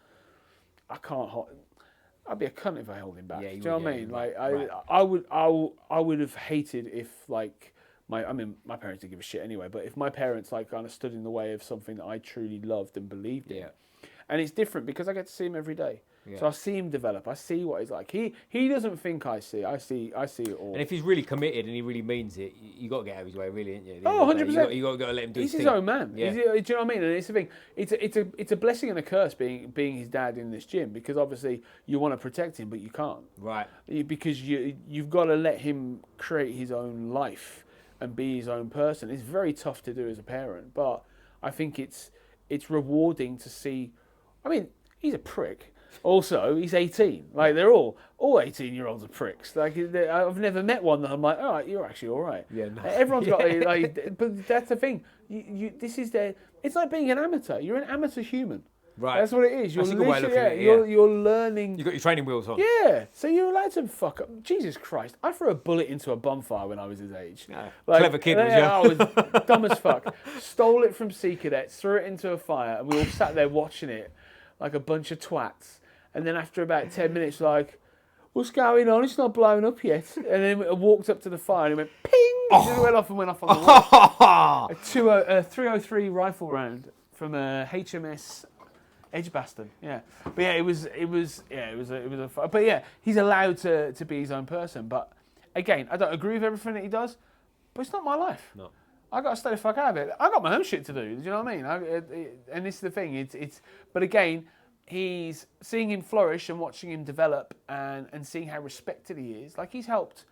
I'd be a cunt if I held him back. Do you know what I mean? Like I would have hated if like my parents didn't give a shit anyway. But if my parents like kind of stood in the way of something that I truly loved and believed in, and it's different because I get to see him every day. Yeah. So I see him develop. I see what he's like. He doesn't think I see. I see it all. And if he's really committed and he really means it, you got to get out of his way, really, ain't you? Oh, 100%. You got to let him do his thing. He's his own man. Yeah. Do you know what I mean? And it's the thing. It's a blessing and a curse being his dad in this gym because obviously you want to protect him, but you can't. Right. Because you've got to let him create his own life and be his own person. It's very tough to do as a parent, but I think it's rewarding to see. I mean, he's a prick. Also, he's 18. Like they're all 18-year-olds are pricks. Like I've never met one that I'm like, all right, you're actually all right. Yeah, no. Everyone's got like, but that's the thing. This is it's like being an amateur. You're an amateur human. Right. That's what it is. You're you're learning. You got your training wheels on. Yeah. So you're allowed to fuck up. Jesus Christ! I threw a bullet into a bonfire when I was his age. Yeah. Like, clever kid, was you? I was dumb as fuck. Stole it from Sea Cadets, threw it into a fire, and we all sat there watching it like a bunch of twats. And then after about 10 minutes, like, what's going on? It's not blown up yet. And then I walked up to the fire and it went ping. It went off on the wall. A 303 rifle round from a HMS Edgbaston. Yeah, but yeah, it was a. But yeah, he's allowed to be his own person. But again, I don't agree with everything that he does. But it's not my life. No. I got to stay the fuck out of it. I got my own shit to do. Do you know what I mean? And this is the thing. It's. But again. He's seeing him flourish and watching him develop and seeing how respected he is. Like he's helped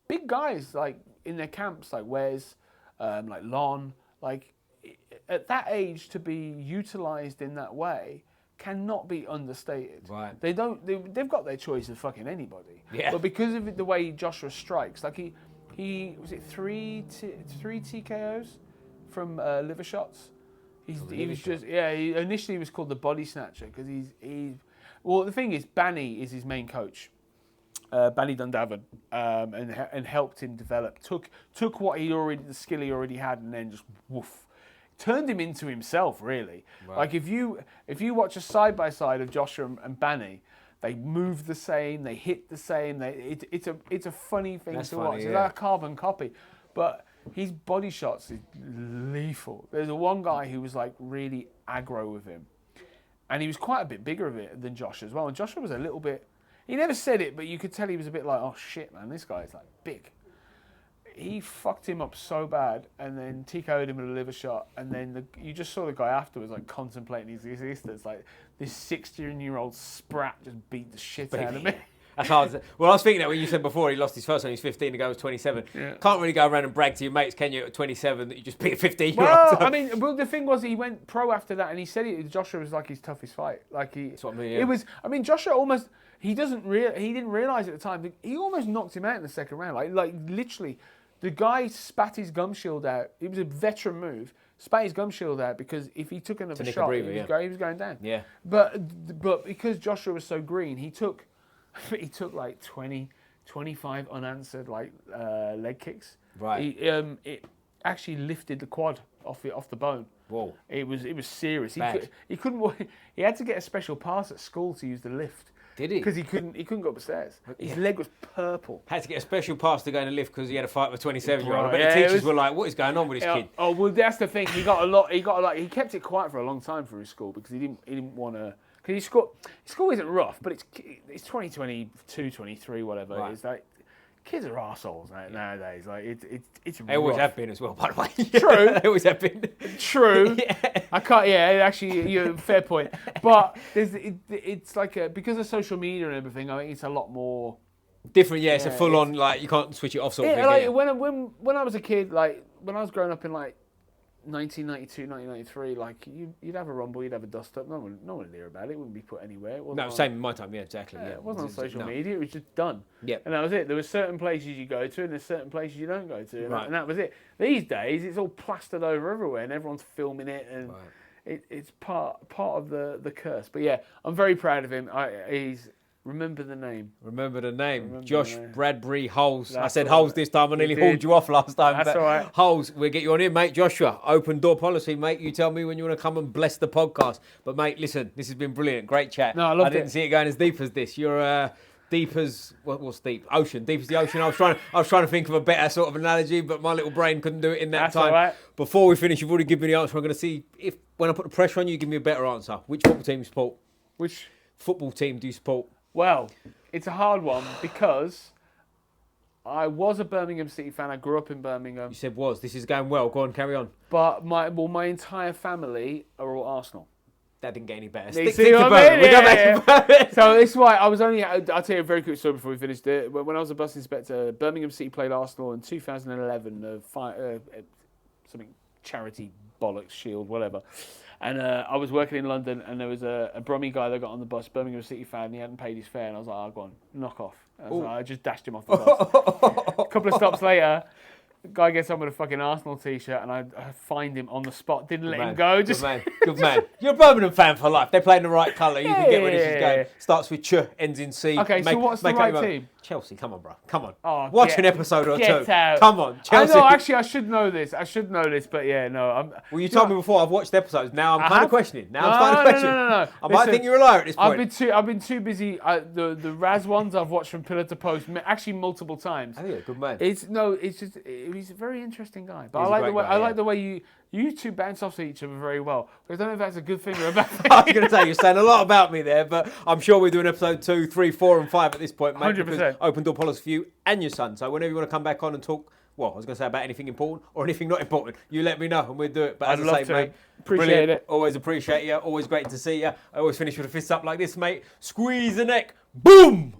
big guys like in their camps, like Wes, like Lon. Like at that age to be utilised in that way cannot be understated. Right. They've got their choice of fucking anybody. Yeah. But because of the way Joshua strikes, like he was it three TKOs from liver shots. He was just He initially was called the Body Snatcher because he's. Well, the thing is, Banny is his main coach, Banny Dundavan, and helped him develop. Took the skill he already had, and then just turned him into himself. Really, right. Like if you watch a side by side of Joshua and Banny, they move the same, they hit the same. It's a funny thing to watch. Yeah. It's like a carbon copy, but. His body shots is lethal. There's one guy who was like really aggro with him. And he was quite a bit bigger of it than Josh as well. And Joshua was a little bit, he never said it, but you could tell he was a bit like, oh shit, man, this guy is like big. he fucked him up so bad, and then TKO'd him with a liver shot, and then you just saw the guy afterwards like contemplating his existence. Like this 16-year-old sprat just beat the shit out of me. That's hard. Well, I was thinking that when you said before he lost his first one, he was 15, the guy was 27. Yeah. Can't really go around and brag to your mates, can you, at 27, that you just beat a 15-year-old? Well, I mean, the thing was, he went pro after that, and he said Joshua was like his toughest fight. Like That's what I mean, yeah. It was. I mean, Joshua almost. He didn't realize at the time. He almost knocked him out in the second round. Like literally, the guy spat his gum shield out. It was a veteran move. Spat his gum shield out because if he took another shot, he was going down. Yeah. But because Joshua was so green, he took like 20, 25 unanswered leg kicks. Right. It actually lifted the quad off the bone. Whoa. It was serious. Bad. He couldn't. He had to get a special pass at school to use the lift. Did he? Because he couldn't go upstairs. His leg was purple. Had to get a special pass to go in the lift because he had a fight with a 27-year-old. Right, But the teachers were like, what is going on with this kid? Oh well, that's the thing. He got a lot. He kept it quiet for a long time for his school because he didn't want to. Because his school isn't rough, but it's 2022, 23, whatever. Right. It's like kids are arseholes nowadays. Like it's They always rough. have been as well, by the way. True. They always have been. True. Yeah. I can't. Yeah, actually, fair point. But it's like because of social media and everything. I think it's a lot more Different, yeah. It's a full-on, like, you can't switch it off sort of thing. like Yeah. when I was a kid, like when I was growing up in like 1992, 1993, like you'd have a rumble, you'd have a dust up. No one would hear about it. It wouldn't be put anywhere. It wasn't No, same in my time, yeah, exactly. Yeah, It wasn't on social no. media. It was just done. Yeah. And that was it. There were certain places you go to, and there's certain places you don't go to, and, Right. and that was it. These days, it's all plastered over everywhere, and everyone's filming it, and it's part of the curse. But yeah, I'm very proud of him. He's remember the name. Remember the name. Remember Josh the name. Bradbury-Hulls. I That's said all Hulls right. this time. I You nearly did. hauled you off last time. That's but all right. Hulls, we'll get you on here, mate. Joshua, open door policy, mate. You tell me when you want to come and bless the podcast. But, mate, listen, this has been brilliant. Great chat. No, I loved didn't it. see it going as deep as this. You're deep as... What's deep? Ocean. Deep as the ocean. I was trying to think of a better sort of analogy, but my little brain couldn't do it in that That's time. all right. Before we finish, you've already given me the answer. I'm going to see if, when I put the pressure on you, give me a better answer. Which football team you support? Which, Football team do you support? well, it's a hard one because I was a Birmingham City fan. I grew up in Birmingham. You said was. This is going well. Go on, carry on. But my entire family are all Arsenal. That didn't get any better. You Stick see to what I Birmingham. mean? We go Yeah, back to Birmingham. So this is why I was only... I'll tell you a very quick story before we finished it. When I was a bus inspector, Birmingham City played Arsenal in 2011, something charity bollocks shield, whatever. And I was working in London, and there was a Brummie guy that got on the bus, Birmingham City fan. He hadn't paid his fare, and I was like, "Oh, go on, knock off." I just dashed him off the bus. A couple of stops later, the guy gets on with a fucking Arsenal t-shirt, and I find him on the spot. Didn't let him go. Just Good man. Good man. You're a Birmingham fan for life. They're playing the right colour. You can get where this is Yeah. going. Starts with Ch, ends in C. Okay, so what's the up right your own. team? Chelsea, come on, bro. Come on. Oh, Watch an episode or get two. out. Come on, Chelsea. I know. Actually, I should know this. But yeah, no. Well, you told me before I've watched episodes. Now I'm kind have? of questioning. Now I'm No, starting to question. no. I might Listen, think you're a liar at this point. I've been too busy. The Raz ones I've watched from pillar to post, actually multiple times. Oh, yeah, good man. It's just he's a very interesting guy. But He's I a like the great way guy, yeah. the way you two bounce off each other very well. But I don't know if that's a good thing or a bad thing. I was going to say, you're saying a lot about me there, but I'm sure we're doing episode 2, 3, 4, and 5 at this point, mate. 100%. because Open door policy for you and your son. So whenever you want to come back on and talk, well, I was going to say about anything important or anything not important, you let me know and we'll do it. But I'd as love I say, to. mate, Appreciate brilliant. it. Always appreciate you. Always great to see you. I always finish with a fist up like this, mate. Squeeze the neck. Boom!